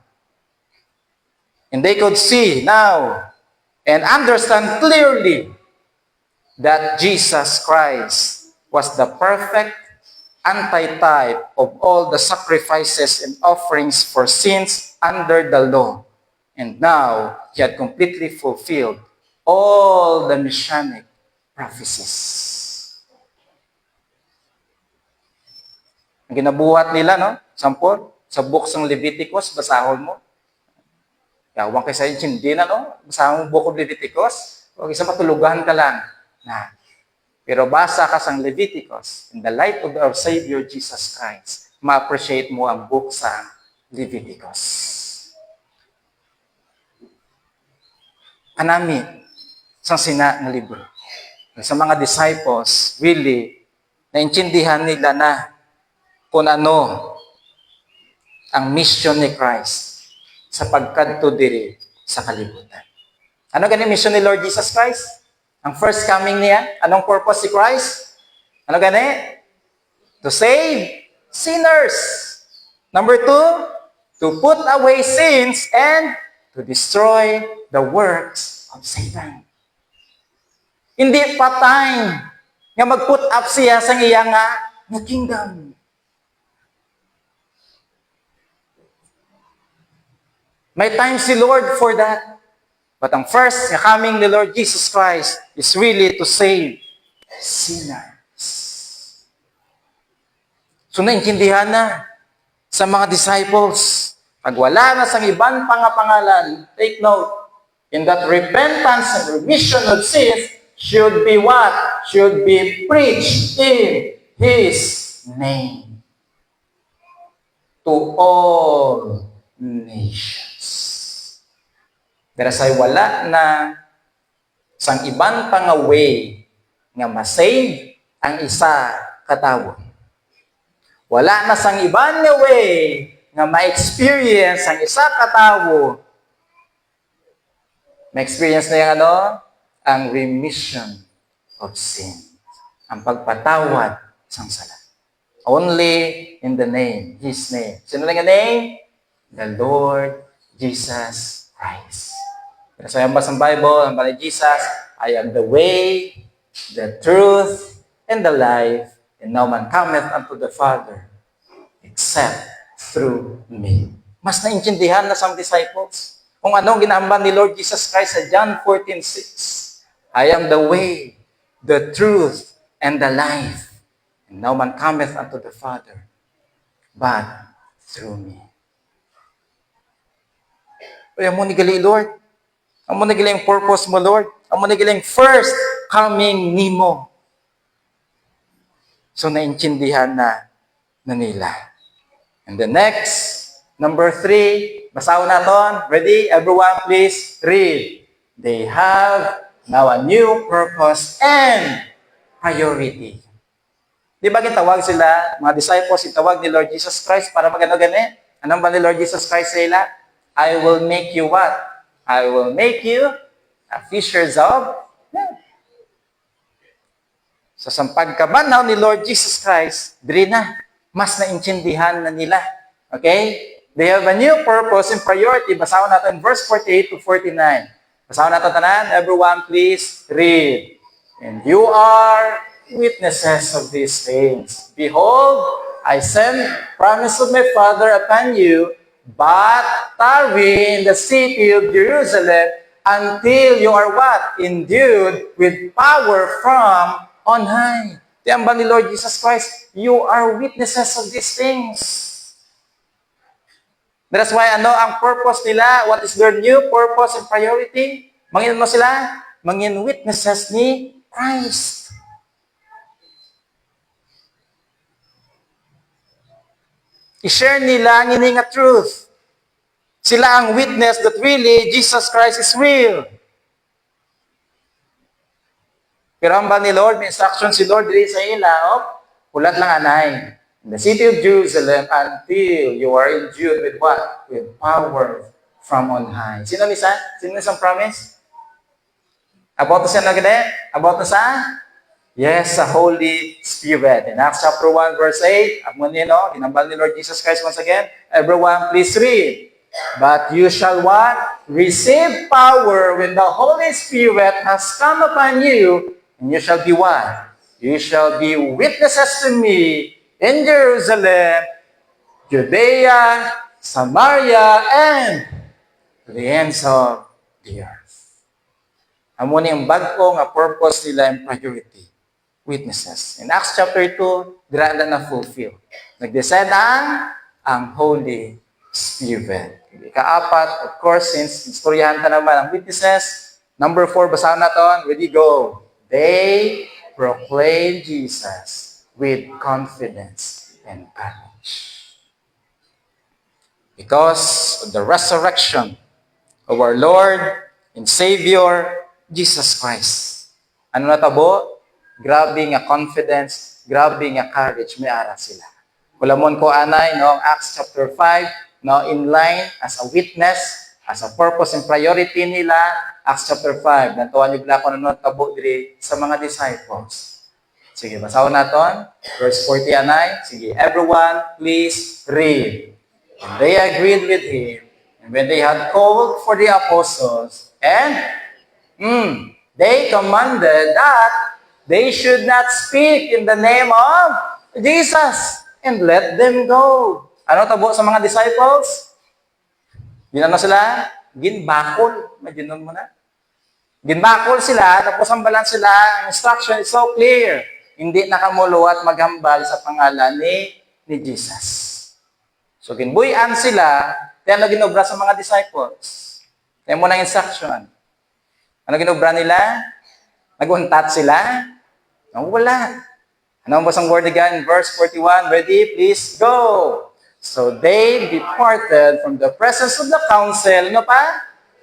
And they could see now and understand clearly that Jesus Christ was the perfect antitype of all the sacrifices and offerings for sins under the law. And now, He had completely fulfilled all the messianic prophecies. Ang ginabuhat nila, no? Sampol, sa books ng Leviticus, basahon mo. Yawang kaysa hindi na, no? Basahon mo book of Leviticus, huwag isa matulugan ka lang. Na. Pero basa ka sa Leviticus, in the light of our Savior Jesus Christ, ma-appreciate mo ang book sa Leviticus. Anami, sa sina ng libro. Sa mga disciples, really, naintindihan nila na kung ano ang mission ni Christ sa pagkadto diri sa kalibutan. Ano gani mission ni Lord Jesus Christ? Ang first coming niya, anong purpose si Christ? Ano gani? To save sinners. Number two, to put away sins and to destroy the works of Satan. Hindi pa time nga mag-put up siya sa iya nga kingdom. May time si Lord for that. But ang first nga coming ni Lord Jesus Christ is really to save sinners. So naintindihan na sa mga disciples, pag wala na sa ibang pangapangalan, take note, in that repentance and remission of sins should be what? Should be preached in His name to all nations. Pero say wala na sang ibang pangaway nga masave ang isa katawo. Wala na sang ibang nga way nga ma-experience ang isa katawo. Ma-experience na yung ano? Ang remission of sin. Ang pagpatawad sang sala. Only in the name, His name. Sino lang ang name? The Lord Jesus Christ. Sa yung basang Bible, ang bala Jesus, I am the way, the truth, and the life, and no man cometh unto the Father, except through me. Mas naintindihan na sa disciples kung anong ginamban ni Lord Jesus Christ sa John 14:6. I am the way, the truth, and the life, and no man cometh unto the Father, but through me. Kaya mo ni gali, Lord. Amo na gilang purpose mo, Lord. Amo na gilang first coming nimo. So naintindihan na nila. And the next, number 3, basahon naton. Ready? Everyone, please read. They have now a new purpose and priority. Di ba gitawag sila, mga disciples, itawag ni Lord Jesus Christ para magano gani? Anong ba ni Lord Jesus Christ sa ila? I will make you what? I will make you a fishers of men. So, sa pagkabanaw ni Lord Jesus Christ, diri na, mas naintindihan na nila. Okay? They have a new purpose and priority. Basahon natin verse 48 to 49. Basahon natin tanan. Everyone, please read. And you are witnesses of these things. Behold, I send promise of my Father upon you, but tarry in the city of Jerusalem until you are what? Endued with power from on high. Tiyamba ni Lord Jesus Christ, you are witnesses of these things. That's why ano ang purpose nila? What is their new purpose and priority? Mangin mo sila? Mangin witnesses ni Christ. I-share nila ang ining nga truth. Sila ang witness that really Jesus Christ is real. Pero ang ba ni Lord, may instruction si Lord diri sa ila, ulat lang anay. In the city of Jerusalem until you are endued with what? With power from on high. Sino ni sa? Sino ni sa promise? About to sa nagde? About to sa? Yes, sa Holy Spirit. In Acts chapter 1 verse 8, amon nino, ginambal ni Lord Jesus Christ once again. Everyone please read. But you shall what? Receive power when the Holy Spirit has come upon you, and you shall be what? You shall be witnesses to me in Jerusalem, Judea, Samaria, and to the ends of the earth. Amo ni ang bago nga purpose nila and priority. Witnesses. In Acts chapter 2, dira na fulfill. Nag-descend ang Holy Spirit. Ikaapat, of course, since istoryahan ta naman ang witnesses, number 4, basahan natin. Ready, go. They proclaim Jesus with confidence and courage. Because of the resurrection of our Lord and Savior, Jesus Christ. Ano natabo? Grabe nga confidence, grabe nga courage, may ara sila. Wala mo ko anay, no, Acts chapter 5, no, in line as a witness, as a purpose and priority nila, Acts chapter 5. Nantuan yung ko na tabo diri sa mga disciples. Sige, basahin natin. Verse 40 anay. Sige, everyone, please read. And they agreed with him, and when they had called for the apostles, and they commanded that they should not speak in the name of Jesus, and let them go. Ano tabo sa mga disciples? Ginano sila? Ginbakol. Maginon mo na. Ginbakol sila, tapos ang balan sila, ang instruction is so clear. Hindi nakamulo at maghambal sa pangalan ni Jesus. So, ginbuyan sila, kaya ano ginobra sa mga disciples? Kaya mo ng instruction. Ano ginobra nila? Naguntat sila? Wala. Ano ang basang word again? Verse 41, ready? Please go. So they departed from the presence of the council, ano pa?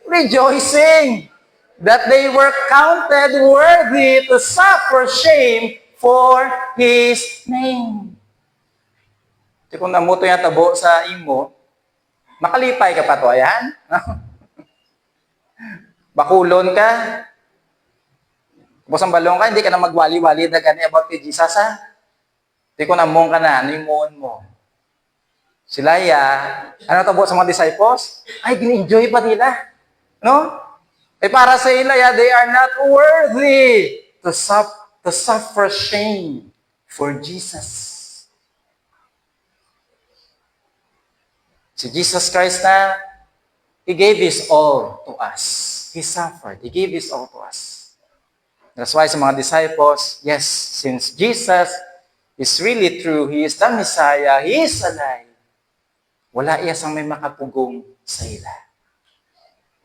Rejoicing that they were counted worthy to suffer shame for His name. Ito kung namuto yung tabo sa imo, makalipay ka pa to, ayan? Bakulon ka, tapos ang balong ka, hindi ka na magwali-wali na gani about kay Jesus, ha? Hindi ko namong ka na, ano yung mohon mo? Sila ano tabo sa mga disciples? Ay, gini-enjoy pa nila. No? Eh para sa ila, they are not worthy to suffer shame for Jesus. Si Jesus Christ na, He gave His all to us. He suffered. He gave His all to us. That's why sa mga disciples, yes, since Jesus is really true, He is the Messiah, He is alive, wala iya sang may makapugong sa ila.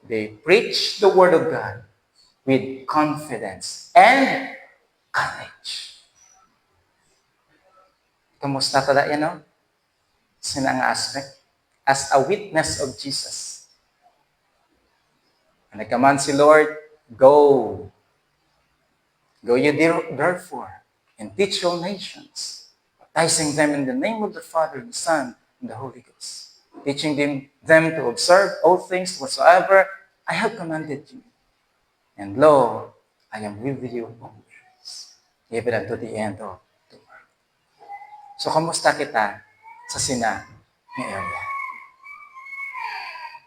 They preach the Word of God with confidence and courage. Kamusta tada yan, no? Sina nga aspect? As a witness of Jesus. And nag-command si Lord, go. Go ye therefore, and teach all nations, baptizing them in the name of the Father, the Son, and the Holy Ghost, teaching them to observe all things whatsoever I have commanded you. And lo, I am with you always, even unto the end of the world. So, kamusta kita sa sina ni area?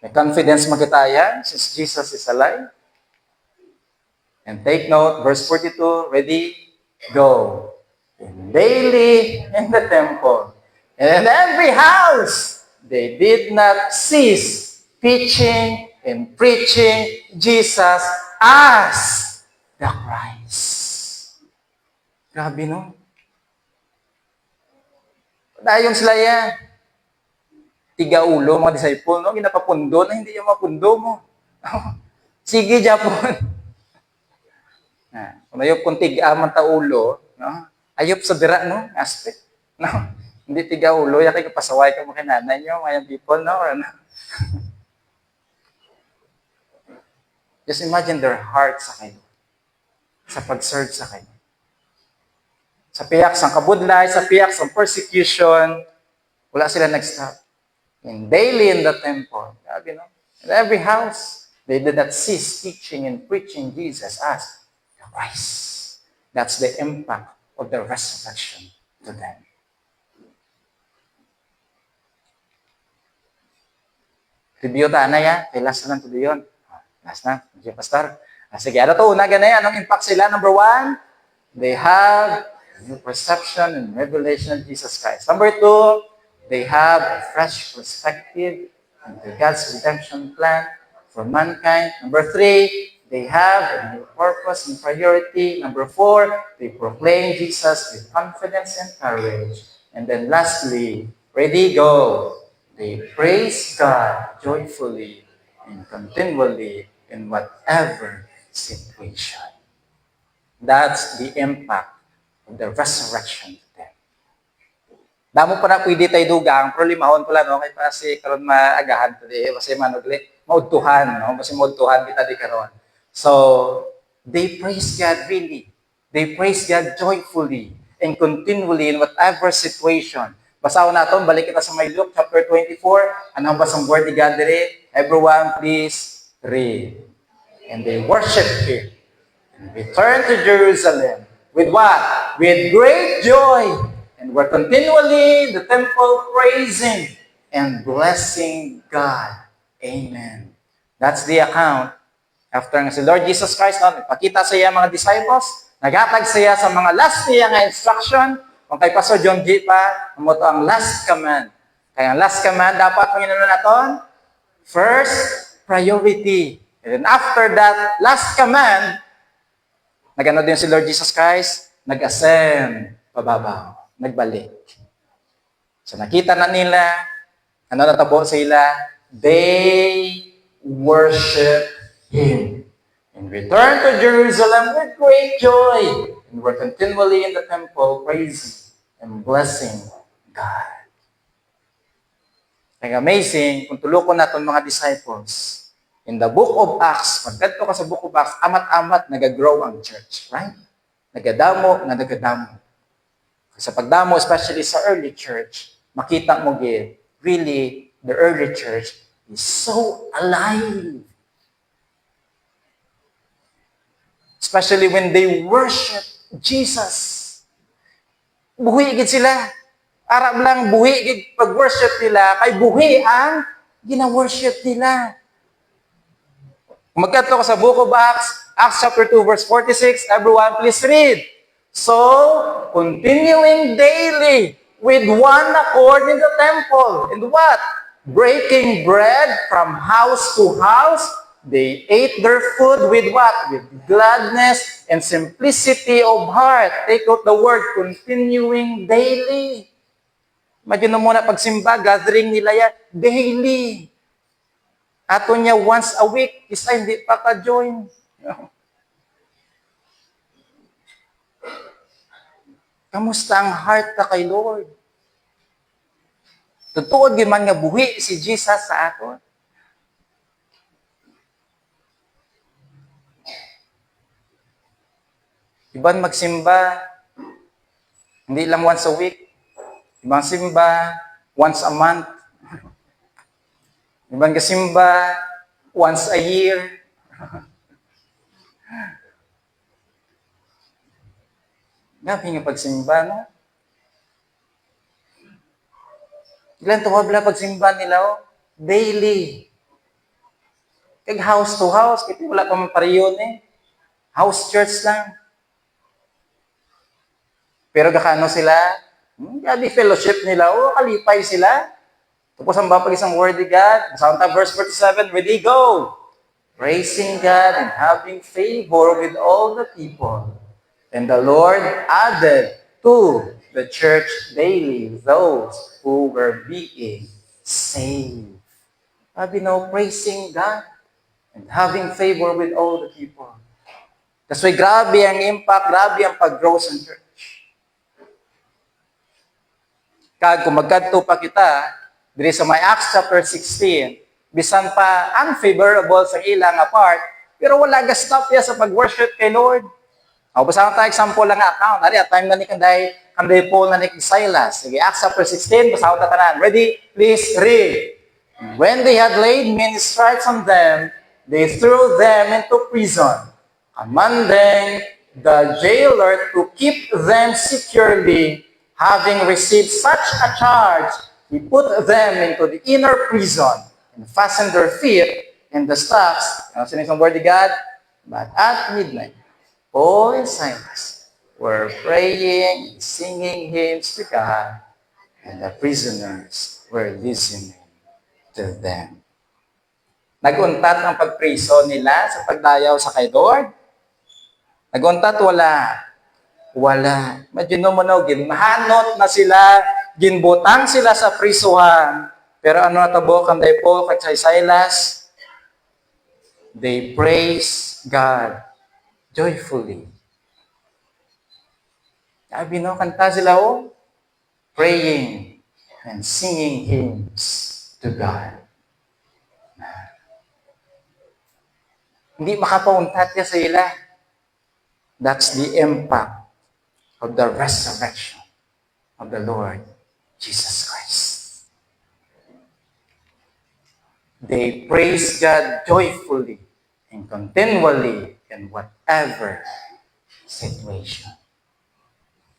May confidence mo kita yan, since Jesus is alive? And take note, verse 42, ready, go. And daily in the temple, and in every house, they did not cease teaching and preaching Jesus as the Christ. Grabe, no? Dayong sila yan. Tiga-ulo, mga disciple, no? Ginapapundo na hindi yung mapundo mo. Sige, Japon. Kung ayop kung tiga-aman taulo, no? Ayop sa dira, no? Aspect. No? Hindi tiga-ulo, yaki kapasaway ka mo kay nanay nyo, mayang people, no? Or ano? Just imagine their heart sa kayo. Sa pag-serve sa kayo. Sa piyak sa kabudlay, sa piyak sa persecution, wala sila nag-stop. And daily in the temple, sabi, no? In every house, they did not cease teaching and preaching Jesus as the Christ. That's the impact of the resurrection to them. Review ta na yan. Kay last na lang to yun. Last na. Sige, Pastor. Sige, ano to? Una ganyan. Anong impact sila? Number one, they have new perception and revelation of Jesus Christ. Number two, they have a fresh perspective into God's redemption plan for mankind. Number three, they have a new purpose and priority. Number four, they proclaim Jesus with confidence and courage. And then lastly, ready, go. They praise God joyfully and continually in whatever situation. That's the impact of the resurrection to them. Damo pa na pwede tayo dugang, pero limahon pala, no? Kaya kasi karon maagahan today, kasi manugli, maudtuhan, no? Kasi maudtuhan kita di karon. So, they praise God really. They praise God joyfully and continually in whatever situation. Basaw natin, balik kita sa may Luke chapter 24. Anong basang word ni God dire? Everyone, please read. And they worship Him and returned to Jerusalem with what? With great joy. And we're continually in the temple praising and blessing God. Amen. That's the account. After nga si Lord Jesus Christ, no, nagpakita sa iya mga disciples, naghatag sa iya sa mga last niya nga instruction. Kung kay Pastor John G. pa, mo to ang last command. Kaya ang last command, dapat kung inano naton, first priority. And then after that, last command, nagano din si Lord Jesus Christ, nag-ascend, pababaw, nagbalik. So nakita na nila, ano natabo sila? They worship Him and return to Jerusalem with great joy. And were continually in the temple praising and blessing God. Kaya amazing, kung tulukon natin mga disciples, in the book of Acts, pagkadto ka sa book of Acts, amat-amat nag-grow ang church, right? Nagadamo na nagadamo. Sa pagdamo, especially sa early church, makita mo gid, really, the early church is so alive. Especially when they worship Jesus. Buhi gid sila. Arab lang buhi gid pag-worship nila, kay buhi ang gina-worship nila. Magkadto ka sa book of Acts, Acts chapter 2 verse 46, everyone please read. So, continuing daily with one accord in the temple. And what? Breaking bread from house to house. They ate their food with what? With gladness and simplicity of heart. Take out the word, continuing daily. Imagine mo muna pagsimba, gathering nila yan, daily. Ato niya once a week, isa hindi pa ka-join. Kamusta ang heart ka kay Lord? Tutuod gyud man nga buhi si Jesus sa aton. Iban magsimba, hindi lang once a week. Ibang simba, once a month. Ibang kasimba, once a year. Grabe nga pagsimba, no? Ilan tuwag na pagsimba nila, oh? Daily. Kag house to house, kasi wala pa man pariyon eh. House church lang. Pero kakano sila? Grabe fellowship nila, oh, kalipay sila. Tapos ang bapag isang word ni God, Santa verse 47, ready, go! Praising God and having favor with all the people. And the Lord added to the church daily those who were being saved. Sabi no, praising God and having favor with all the people. Kasi grabe ang impact, grabe ang pag-grow sa church. Kag kung magkadto pa kita, diri sa may Acts chapter 16, bisan pa unfavorable sa ilang part, pero wala ga stop ya sa pag-worship kay Lord. Basahan tayo example lang nga account. Ari, at time na ni kanday Paul na ni Silas. Sige, Acts chapter 16, basahan ta tanan. Ready? Please read. When they had laid many stripes on them, they threw them into prison, commanding the jailer to keep them securely. Having received such a charge, he put them into the inner prison and fastened their feet in the stocks. Ano sinisang word ni God? But at midnight, Paul and Silas were praying and singing hymns to God, and the prisoners were listening to them. Naguntat ang pagpriso nila sa pagdayaw sa kay Lord? Naguntat, wala. Wala. Imagine mo na, ginmahanot na sila, ginbutang sila sa prisuhan. Pero ano natabo kanday Paul kay Silas? They praise God joyfully. Sabi no, kanta sila praying and singing hymns to God. Hindi makapauntat niya sa ila. That's the impact of the resurrection of the Lord Jesus Christ. They praise God joyfully and continually in whatever situation.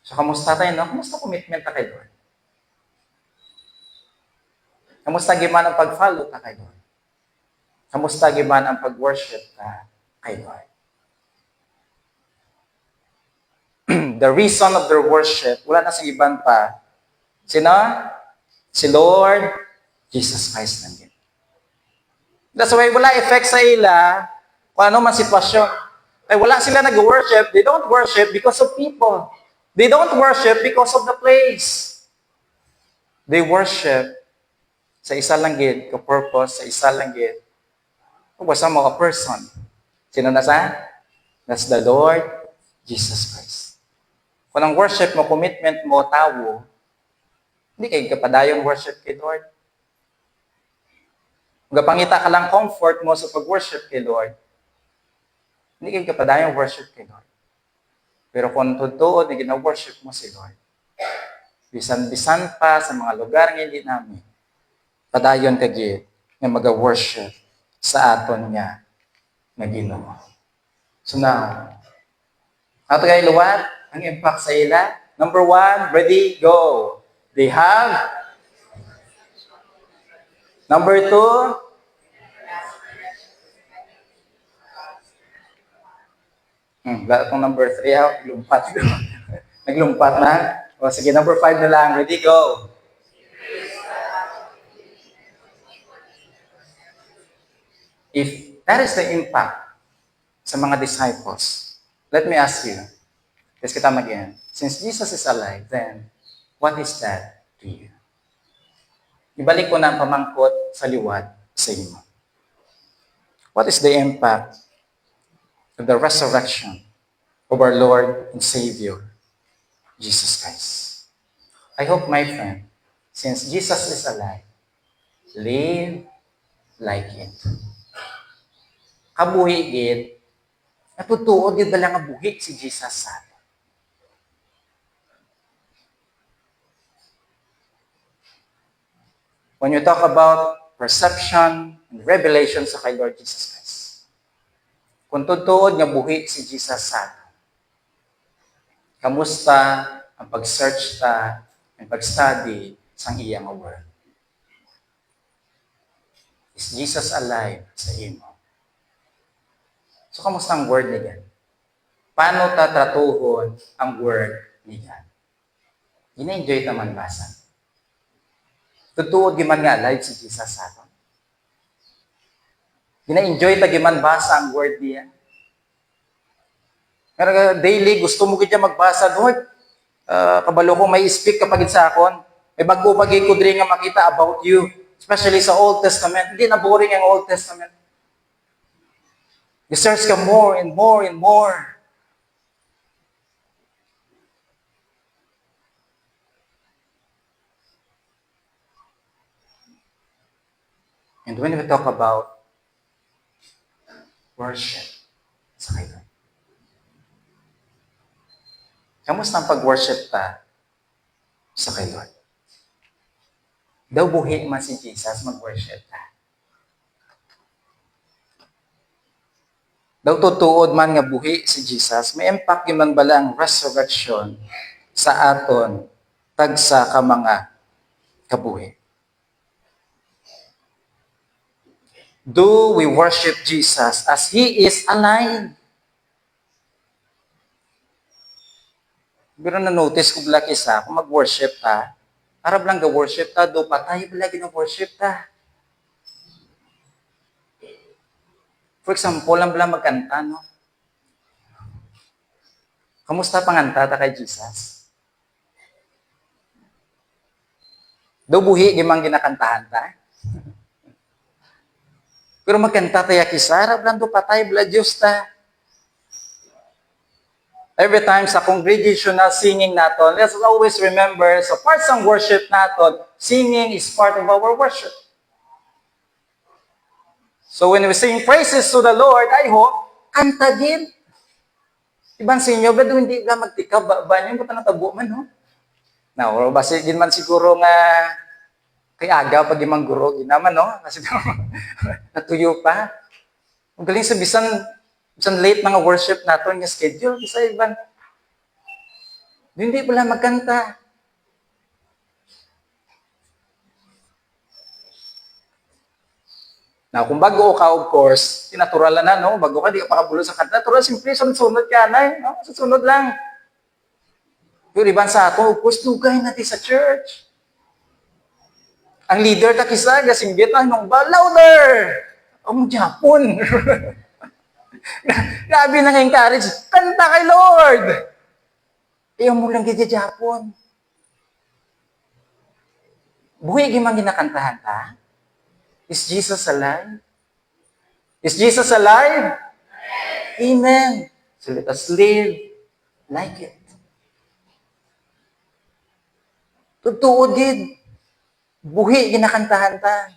So, kamusta tayo, no? Kamusta commitment ta kay Lord? Kamusta giman ang pag-follow ta kay Lord? Kamusta giman ang pag-worship ta kay Lord? The reason of their worship, wala na sa iban pa. Sino? Si Lord Jesus Christ lang din. That's why wala effect sa ila kung ano man sitwasyon. Ay wala sila nag-worship, they don't worship because of people. They don't worship because of the place. They worship sa isa lang gid, ka-purpose, sa isa lang gid. Kung basta mo a person. Sino na sa? That's the Lord Jesus Christ. Kung ang worship mo, commitment mo, tawo, hindi kayo kapadayong worship kay Lord. Kung kapangita ka lang comfort mo sa pag-worship kay Lord, hindi kayo kapadayong worship kay Lord. Pero kung totoo na gina-worship mo si Lord, bisan-bisan pa sa mga lugar nga hindi namin, padayon kagid nga mag-worship sa aton nga na Ginoo. So now, ato kay luwat, ang impact sa ila. Number 1, ready, go. They have. Number 2, wala itong number 3, lumpat. Naglumpat na. O sige, number 5 na lang. Ready, go. If that is the impact sa mga disciples, let me ask you, let's get them again. Since Jesus is alive, then what is that to you? Ibalik ko na ang pamangkot sa liwat sa inyo. What is the impact of the resurrection of our Lord and Savior, Jesus Christ? I hope, my friend, Since Jesus is alive, live like it. Kabuhi gid, natutuod gid bala nga buhi si Jesus sa atin. When you talk about perception and revelation sa kay Lord Jesus Christ, kung tutuod nga buhi si Jesus sa atin, kamusta ang pag-search ta and pag-study sang iyang word? Is Jesus alive sa imo? So, kamusta ang word ni God? Paano tatratuhon ang word ni God? Gina-enjoy naman basa. Tutuod giman nga alive si Jesus sa atin. Gina-enjoy ta giman basa ang word niya. Pero daily, gusto mo gid magbasa, Lord. Kabalo ko may speak kapag sa akon. May bago pagi ko diri nga makita about you. Especially sa Old Testament. Hindi na boring ang Old Testament. You search ka more and more and more. And when we talk about worship sa kayo, kamusta ang pag-worship ta sa kay Lord? Daw buhi man si Jesus mag-worship ta. Daw tutuod man nga buhi si Jesus, may impact man bala ang resurrection sa aton tagsa ka mga kabuhi. Do we worship Jesus as He is alive? Pero na-notice ko bala isa, kung mag-worship ta, arab lang ga-worship ta, do patay bala gina-worship ta. For example, lang bala magkanta, no? Kamusta panganta ta kay Jesus? Do buhi gimang ginakantahan ta? Pero magkanta tayo kisarap lang do patay bala Diyos ta. Every time sa congregational singing naton, let's always remember sa parts ng worship naton, singing is part of our worship. So when we sing praises to the Lord, I hope, kanta din. Ibang sa inyo, ba hindi ba magtikaw, ba niyo ba natabo man, no? Now, basi din man siguro nga kay aga pag imang guro ginaman no kasi natuyo pa. Ang galing sa bisan late mga worship naton nga schedule bisa iban. Hindi pala magkanta. Now, kung bago ka, of course, tinaturalan na, no? Bago ka, di ka pakabulo sa kanta. Natural, simple, sunod ka na, no? Susunod lang. Pero iban sa ato, of course, dugay natin sa church. Ang leader ta kisa gasinggit nung ba louder. Ang Japon. Grabe nang encourage. Kanta kay Lord. Iyon mo lang gid Japon. Buhi gi man ginakantahan ta. Is Jesus alive? Is Jesus alive? Amen. So let us live like it. Tutuod gid. Buhi ginakantahan ta.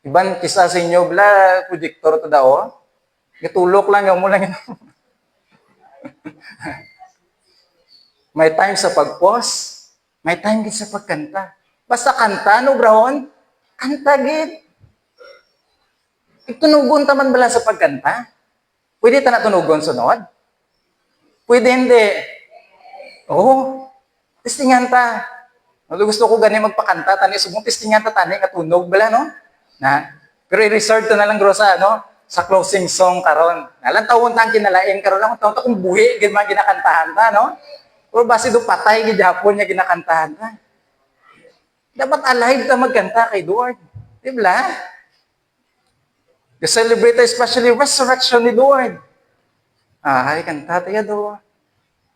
Iban kisa sa inyo bla projector to daw. Gitulok lang mo lang. May time sa pag-pause, may time gid sa pagkanta. Basta kanta no brahon, kanta gid. Itunugon ta man bala sa pagkanta. Pwede ta na tunugon sunod? Pwede hindi. Oh, testingan ta. Gusto ko gani magpakanta tani subong testingan ta tani katunog bala no. Na pero i-reserve to na lang grosa no sa closing song karon. Nalang tawon tang kinalain karon lang tawo kung buhi gid man ginakantahan ta no. Or basi do patay gid Japon nya ginakantahan ta. Dapat alive ta magkanta kay Lord. Di ba? Celebrate especially resurrection ni Lord. Ay kanta tayo do.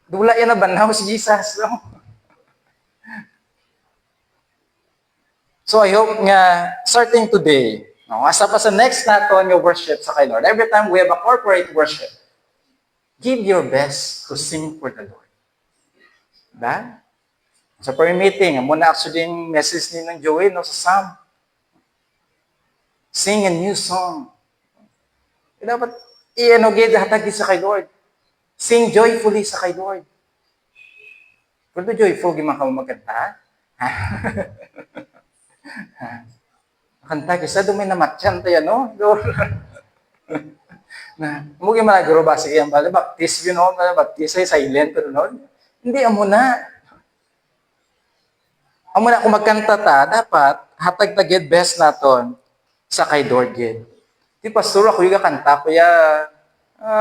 Dula yan na banaw si Jesus no. So I hope nga, starting today, no, asa pa sa next naton yung worship sa kay Lord, every time we have a corporate worship, give your best to sing for the Lord. Diba? Sa prayer meeting, amo na actually yung message ni ng Joey, no, sa Psalm. Sing a new song. Dapat, hatag sa kay Lord. Sing joyfully sa kay Lord. Kung joyful, gimang ka mo magkanta, ha? Kanta, kisa dumay na matyan tayo, no? Na, mugi malagro ba, sige, ang bala, baptis, baptis ay silent, pero no? Hindi, amo na. Amo na, kung magkanta ta, dapat, hatag tagid best naton sa kay Lord, gid. Di pastor, ako yung kanta, kuya,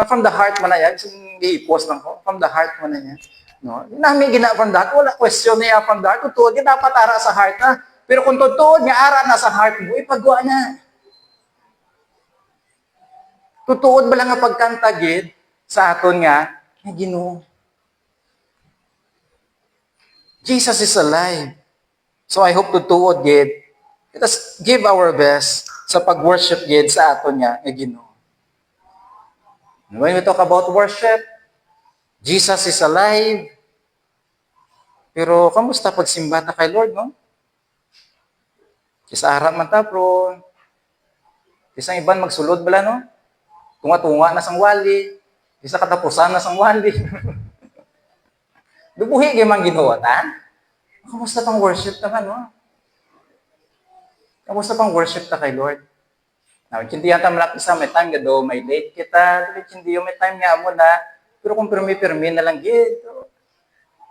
from the heart man na yan, i-post lang ko, from the heart man na yan. No? Namin gina from the heart, wala question niya from the heart, kung tuod, dapat ara sa heart na. Pero kung tuod nga ara na sa heart mo, ipagawa na. Tutuod ba lang nga pagkanta, gid, sa aton nga Ginoo. Jesus is alive. So I hope tutuod, gid, let us give our best sa pag-worship, gid, sa aton nga Ginoo. When we talk about worship, Jesus is alive. Pero kamusta pagsimba ta kay Lord, no? Kisa harap man ta, bro. Kisa iban magsulod bala, no? Tunga-tunga na sang wali. Kisa katapusan na sang wali. Dubuhi gyud man Ginoo ta. Kamusta pang worship ta no? Kamusta pang worship ta kay Lord? Now, hindi yata malaki sa may time gado, may late kita, hindi yung may time nga mo na, pero kung permi na lang gid.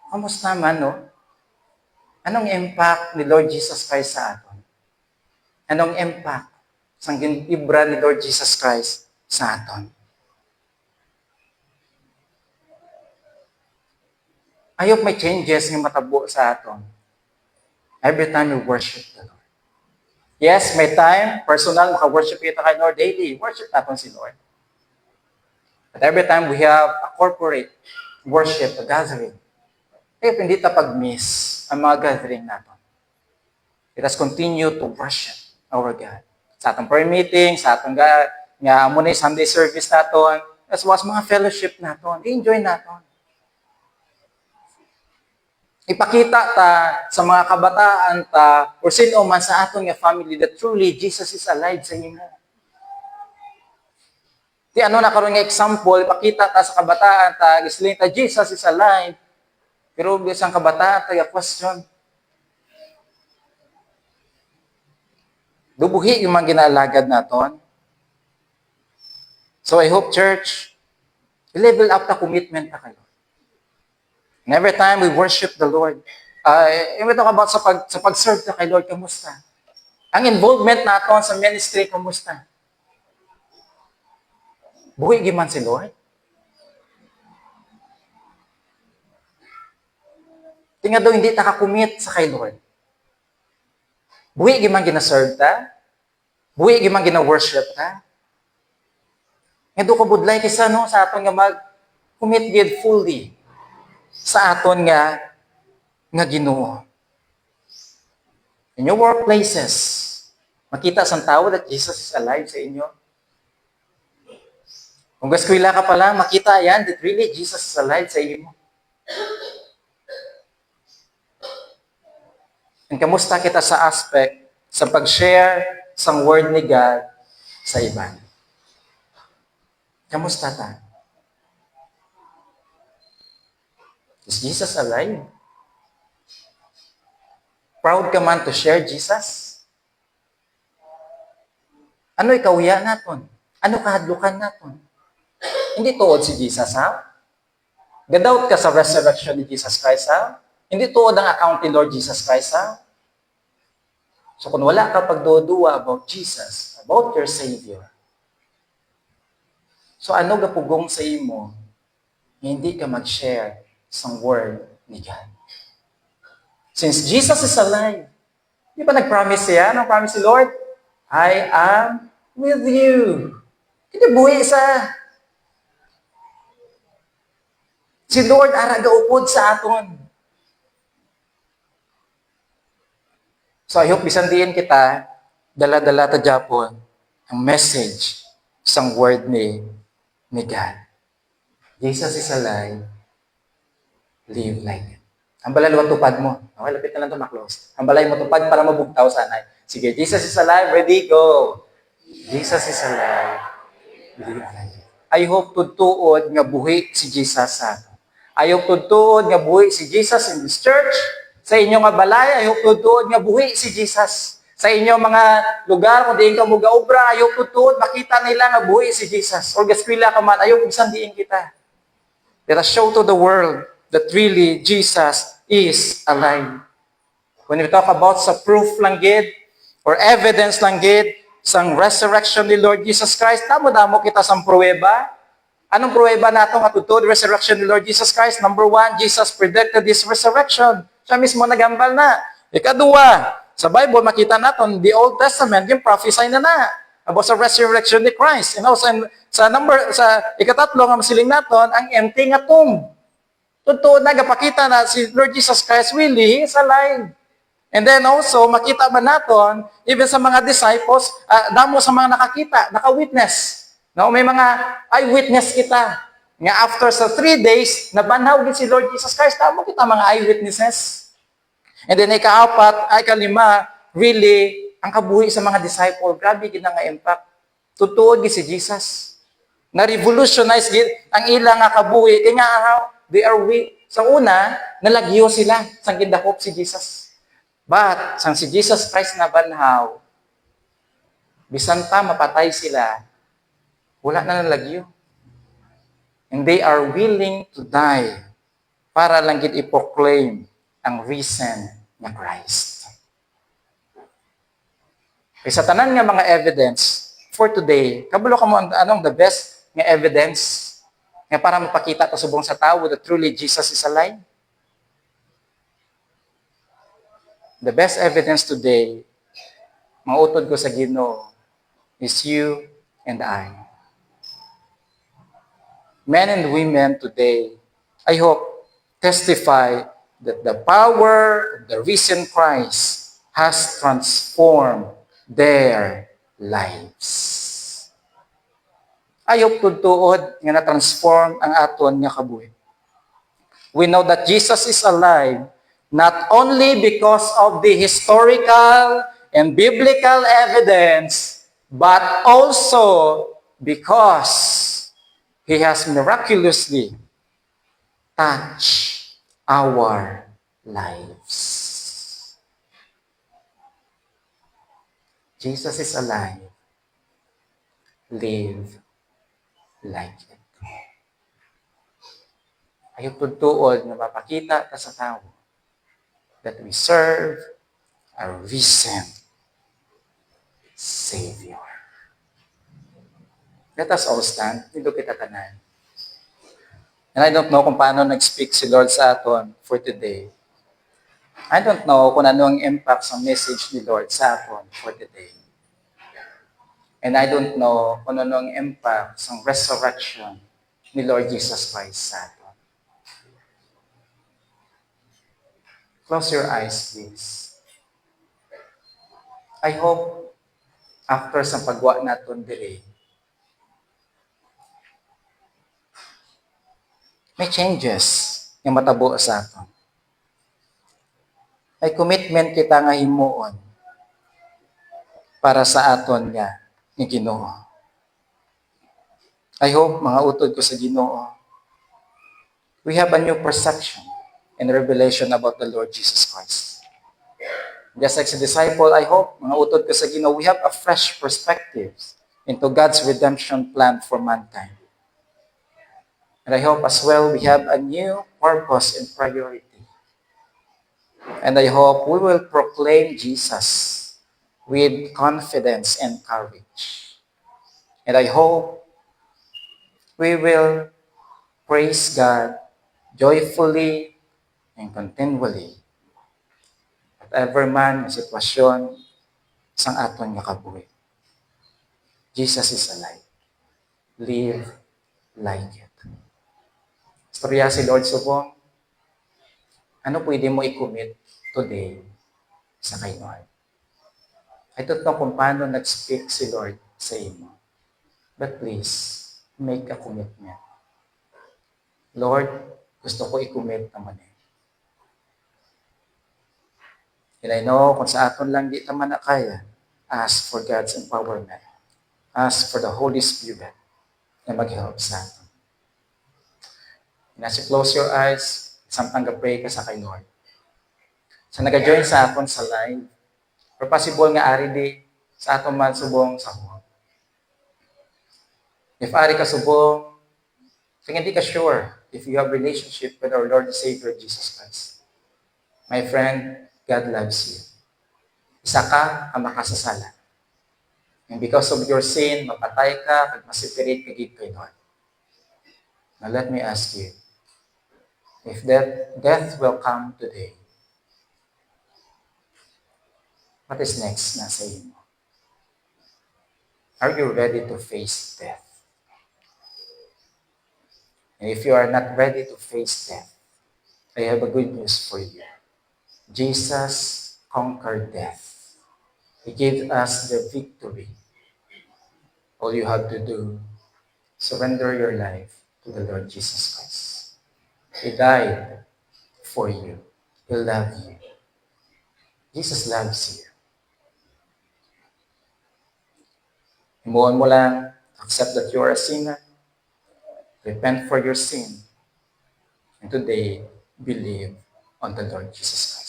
Kamusta man, no? Anong impact ni Lord Jesus Christ sa aton? Anong impact sang ginibra ni Lord Jesus Christ sa aton? I hope may changes nga matabo sa aton every time we worship the Lord. Yes, may time, personal, maka-worship kita kay Lord daily. Worship natin si Lord. But every time we have a corporate worship, a gathering, if hindi ta pag-miss ang mga gathering natin, let us continue to worship our God. Sa atong prayer meeting, sa atong nga muna Sunday service natin, as well as mga fellowship natin, enjoy natin. Ipakita ta sa mga kabataan ta or sino man sa aton nga family that truly Jesus is alive sa imo. Ti ano na karon nga example, ipakita ta sa kabataan ta, gisling ta Jesus is alive. Pero bisang kabataan ta question. Dubuhi yung mga ginaalagad naton. So I hope church, level up ta commitment ta kayo. And every time we worship the Lord, we talk about sa pag-serve na kay Lord, kamusta? Ang involvement natin sa ministry, kamusta? Buhay giman si Lord? Tingnan daw, hindi nakakumit sa kay Lord. Buhay giman gina-serve ta? Buhay giman gina-worship ta? Nga doon kabudlay kisa no, sa aton nga mag-commit gid fully sa aton nga Ginoo. In your workplaces, makita sa tao that Jesus is alive sa inyo. Kung gaskwila ka pala, makita yan that really Jesus is alive sa inyo. And kamusta kita sa aspect sa pag-share sang word ni God sa iba? Kamusta ta? Is Jesus alive? Proud ka man to share Jesus? Ano ikawiya naton? Ano kahadlukan naton? Hindi tuod si Jesus, ha? Gadawt ka sa resurrection ni Jesus Christ, ha? Hindi tuod ang account ni Lord Jesus Christ, ha? So kung wala ka pagduduwa about Jesus, about your Savior, so ano gapugong sa imo, hindi ka mag-share sa word ni God? Since Jesus is alive, di ba nag-promise siya? Anong promise si Lord? I am with you. Hindi buhi sa. Si Lord ara gaupod sa aton. So I hope bisan diin kita, dala-dala ta Japon, ang message sang word ni God. Jesus is alive. Live like it. Ang balay mo tupad mo. Okay, lapit na lang ito maklose. Ang balay mo tupad para mabugtaw sanay. Sige, Jesus is alive. Ready, go. Jesus is alive. Believe alive. I hope tutuod nga buhi si Jesus sa ato. I hope tutuod nga buhi si Jesus in this church. Sa inyong nga balay, I hope tutuod nga buhi si Jesus. Sa inyong mga lugar, kung diin ka mo gaobra, I hope tutuod, makita nila nga buhi si Jesus. Or gaskwila ka man, I hope bisan diin kita. Let us show to the world that really Jesus is alive. When we talk about sa proof lang gid, or evidence lang gid, sang resurrection ni Lord Jesus Christ, damo-damo kita sang pruweba. Anong pruweba nato nga totoo resurrection ni Lord Jesus Christ? Number 1, Jesus predicted this resurrection. Siya mismo nagambal na. Ikadua, sa Bible makita naton the Old Testament yung prophesy na about sa resurrection ni Christ. You know, sa ikatatlo nga masiling naton ang empty nga tomb. Totoo na gapakita na si Lord Jesus Christ really is alive. And then also, makita ba naton, even sa mga disciples, damo sa mga nakakita, naka-witness. No, may mga eyewitness kita. Nga after sa 3 days, nabanaw din si Lord Jesus Christ, damo kita mga eyewitnesses. And then kalima, really, ang kabuhi sa mga disciple, grabe gid nga impact. Tutuod gid si Jesus. Na-revolutionize gid ang ilang nga kabuhi. Kaya nga, they are weak. Sa una, nalagyo sila sa gindakop si Jesus. But, sang si Jesus Christ na banhaw, bisan pa mapatay sila, wala na nalagyo. And they are willing to die para lang gid i-proclaim ang risen na Christ. Kaya sa tanan nga mga evidence for today, kabulo ka mo anong the best nga evidence nga para mapakita to subong sa tao that truly Jesus is alive? The best evidence today, mautod ko sa Ginoo, is you and I. Men and women today, I hope, testify that the power of the risen Christ has transformed their lives. I hope tutuod nga na-transform ang aton nga kabuhi. We know that Jesus is alive not only because of the historical and biblical evidence, but also because He has miraculously touched our lives. Jesus is alive. Live like it. Ayaw tutuod na mapakita ka sa tao that we serve a risen Savior. Let us all stand. Nilo kita tanan. And I don't know kung paano nag-speak si Lord sa aton for today. I don't know kung ano ang impact sa message ni Lord sa aton for today. And I don't know kung ano ang impact sa resurrection ni Lord Jesus Christ sa aton. Close your eyes, please. I hope after sa pagwa naton diri, may changes yung matabo sa aton. May commitment kita nga himuon para sa aton nga ni Ginoo. I hope, mga utod ko sa Ginoo, we have a new perception and revelation about the Lord Jesus Christ. Just like the disciple, I hope, mga utod ko sa Ginoo, we have a fresh perspective into God's redemption plan for mankind. And I hope as well we have a new purpose and priority. And I hope we will proclaim Jesus with confidence and courage. And I hope we will praise God joyfully and continually. Whatever man ang sitwasyon sang aton nga kabuhi. Jesus is alive. Live like it. Storya si Lord subong, ano pwede mo i-commit today sa kay Lord? I don't know kung paano nag-speak si Lord sa imo. But please, make a commitment. Lord, gusto ko i-commit naman And I know kung sa aton lang di taman na kaya, ask for God's empowerment. Ask for the Holy Spirit na mag-help sa aton. And as you close your eyes, samtang ga-pray ka sa kay Lord. Sa nag-join sa aton sa live, or possible nga ari di sa aton man subong sa home. If ari ka subong, kung hindi ka sure if you have relationship with our Lord and Savior Jesus Christ. My friend, God loves you. Isa ka ang makasasala. And because of your sin, mapatay ka, at masipirit ka gid kay Lord. Now let me ask you, if death will come today, what is next na sa iyo? Are you ready to face death? And if you are not ready to face death, I have a good news for you. Jesus conquered death. He gave us the victory. All you have to do, surrender your life to the Lord Jesus Christ. He died for you. He loves you. Jesus loves you. Himuon mo lang, accept that you are a sinner, repent for your sin, and today, believe on the Lord Jesus Christ.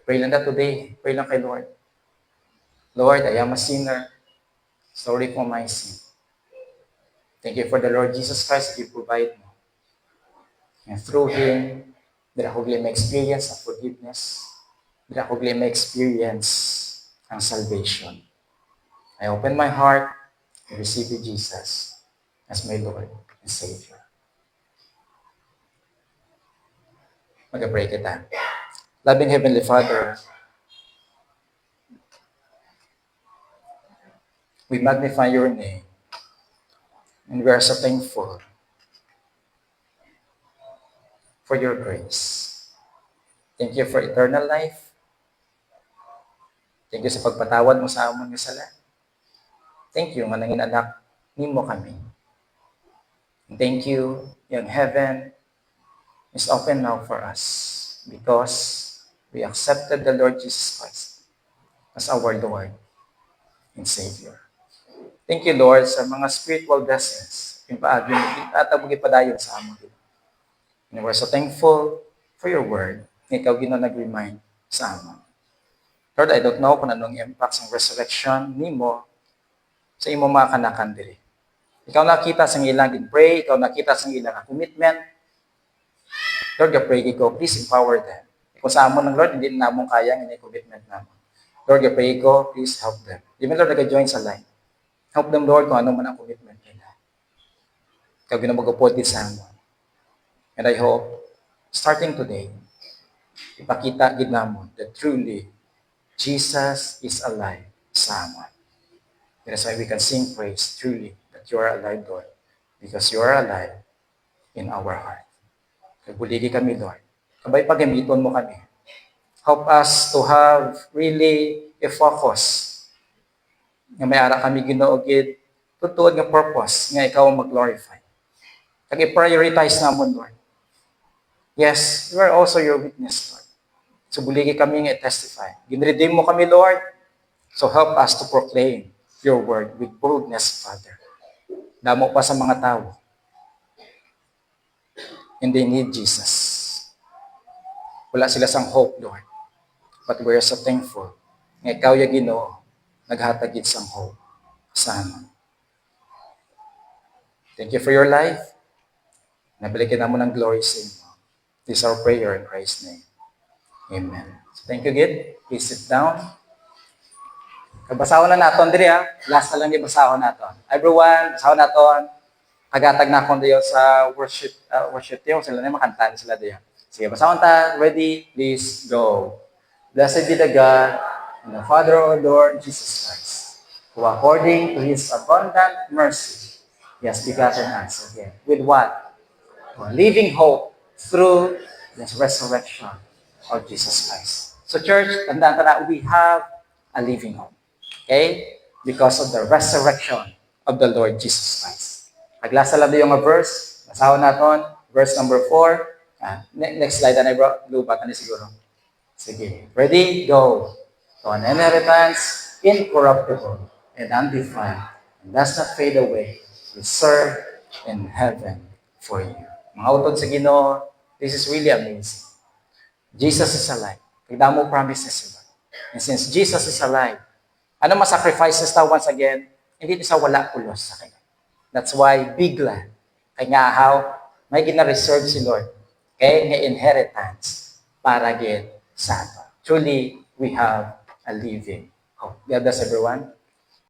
Pray lang that today. Pray lang kay Lord. Lord, I am a sinner. Sorry for my sin. Thank you for the Lord Jesus Christ that you provide me. And through Him, that ako may experience ang forgiveness. That ako may experience ang salvation. I open my heart and receive you, Jesus, as my Lord and Savior. Mag-pray kita. Loving Heavenly Father, we magnify your name, and we are so thankful for your grace. Thank you for eternal life. Thank you sa pagpatawad mo sa amon nga sala. Thank you nga nangin anak nimo kami. And thank you, yung heaven is open now for us because we accepted the Lord Jesus Christ as our Lord and Savior. Thank you, Lord, sa mga spiritual blessings yung paagin at padayon sa amon. And we're so thankful for your word. Ikaw gina nag-remind sa amon. Lord, I don't know kung anong impact ng resurrection nimo sa imo mga kanakan diri. Ikaw nakita sa ilang pray, ikaw nakita sa ilang commitment. Lord, I pray ko, please empower them. Kung sa amon ng Lord, hindi na namon kaya ang commitment namin. Lord, I pray ko, please help them. Even Lord, nag-join sa line. Help them, Lord, kung ano man ang commitment nila. Ikaw ginamagapod din sa amon. And I hope, starting today, ipakita gid namon that truly, Jesus is alive sa amon. That's why we can sing praise truly that you are alive, Lord, because you are alive in our heart. Kagbuligi kami, Lord. Kabay pagamiton mo kami. Help us to have really a focus nga may ara kami ginuogid tutuod nga purpose nga ikaw mag-glorify. Kag-prioritize namon, Lord. Yes, we are also your witness, Lord. So buligi kami nga i-testify. Ginredeem mo kami, Lord. So help us to proclaim your word with boldness, Father. Damo pa sa mga tao. And they need Jesus. Wala sila sang hope, Lord. But we are so thankful. Nga ikaw ya Ginoo, naghatagid sang hope sa amin. Thank you for your life. Nabalikin mo ng glory sa inyo. This is our prayer in Christ's name. Amen. So thank you again. Please sit down. Kabasahon na naton diri ha. Last na lang yung basahon naton. Everyone, basahon naton. Agatag na akong diyo sa worship diyo. Sila na makantaan sila diyo. Sige, basahon ta. Ready? Please go. Blessed be the God and the Father of our Lord Jesus Christ, who according to His abundant mercy, He has begotten us again. With what? A living hope through the resurrection of Jesus Christ. So church, tandaan ka na, we have a living hope. Okay? Because of the resurrection of the Lord Jesus Christ. Naglasa lang yung verse. Basahon natin. Verse number 4. Next slide na bro. Lubat na siguro. Sige. Ready? Go. To an inheritance incorruptible and undefiled, and does not fade away, reserved in heaven for you. Mga utod sa Ginoo, this is really amazing. Jesus is alive. Tignan mo promises sila. And since Jesus is alive, ano masacrifices ta once again? Hindi sa wala pulos sa kanya. That's why, be glad. Kaya nga how, may gina-reserve si Lord. Okay? Nga inheritance para gid sa ato. Truly, we have a living hope. God bless everyone.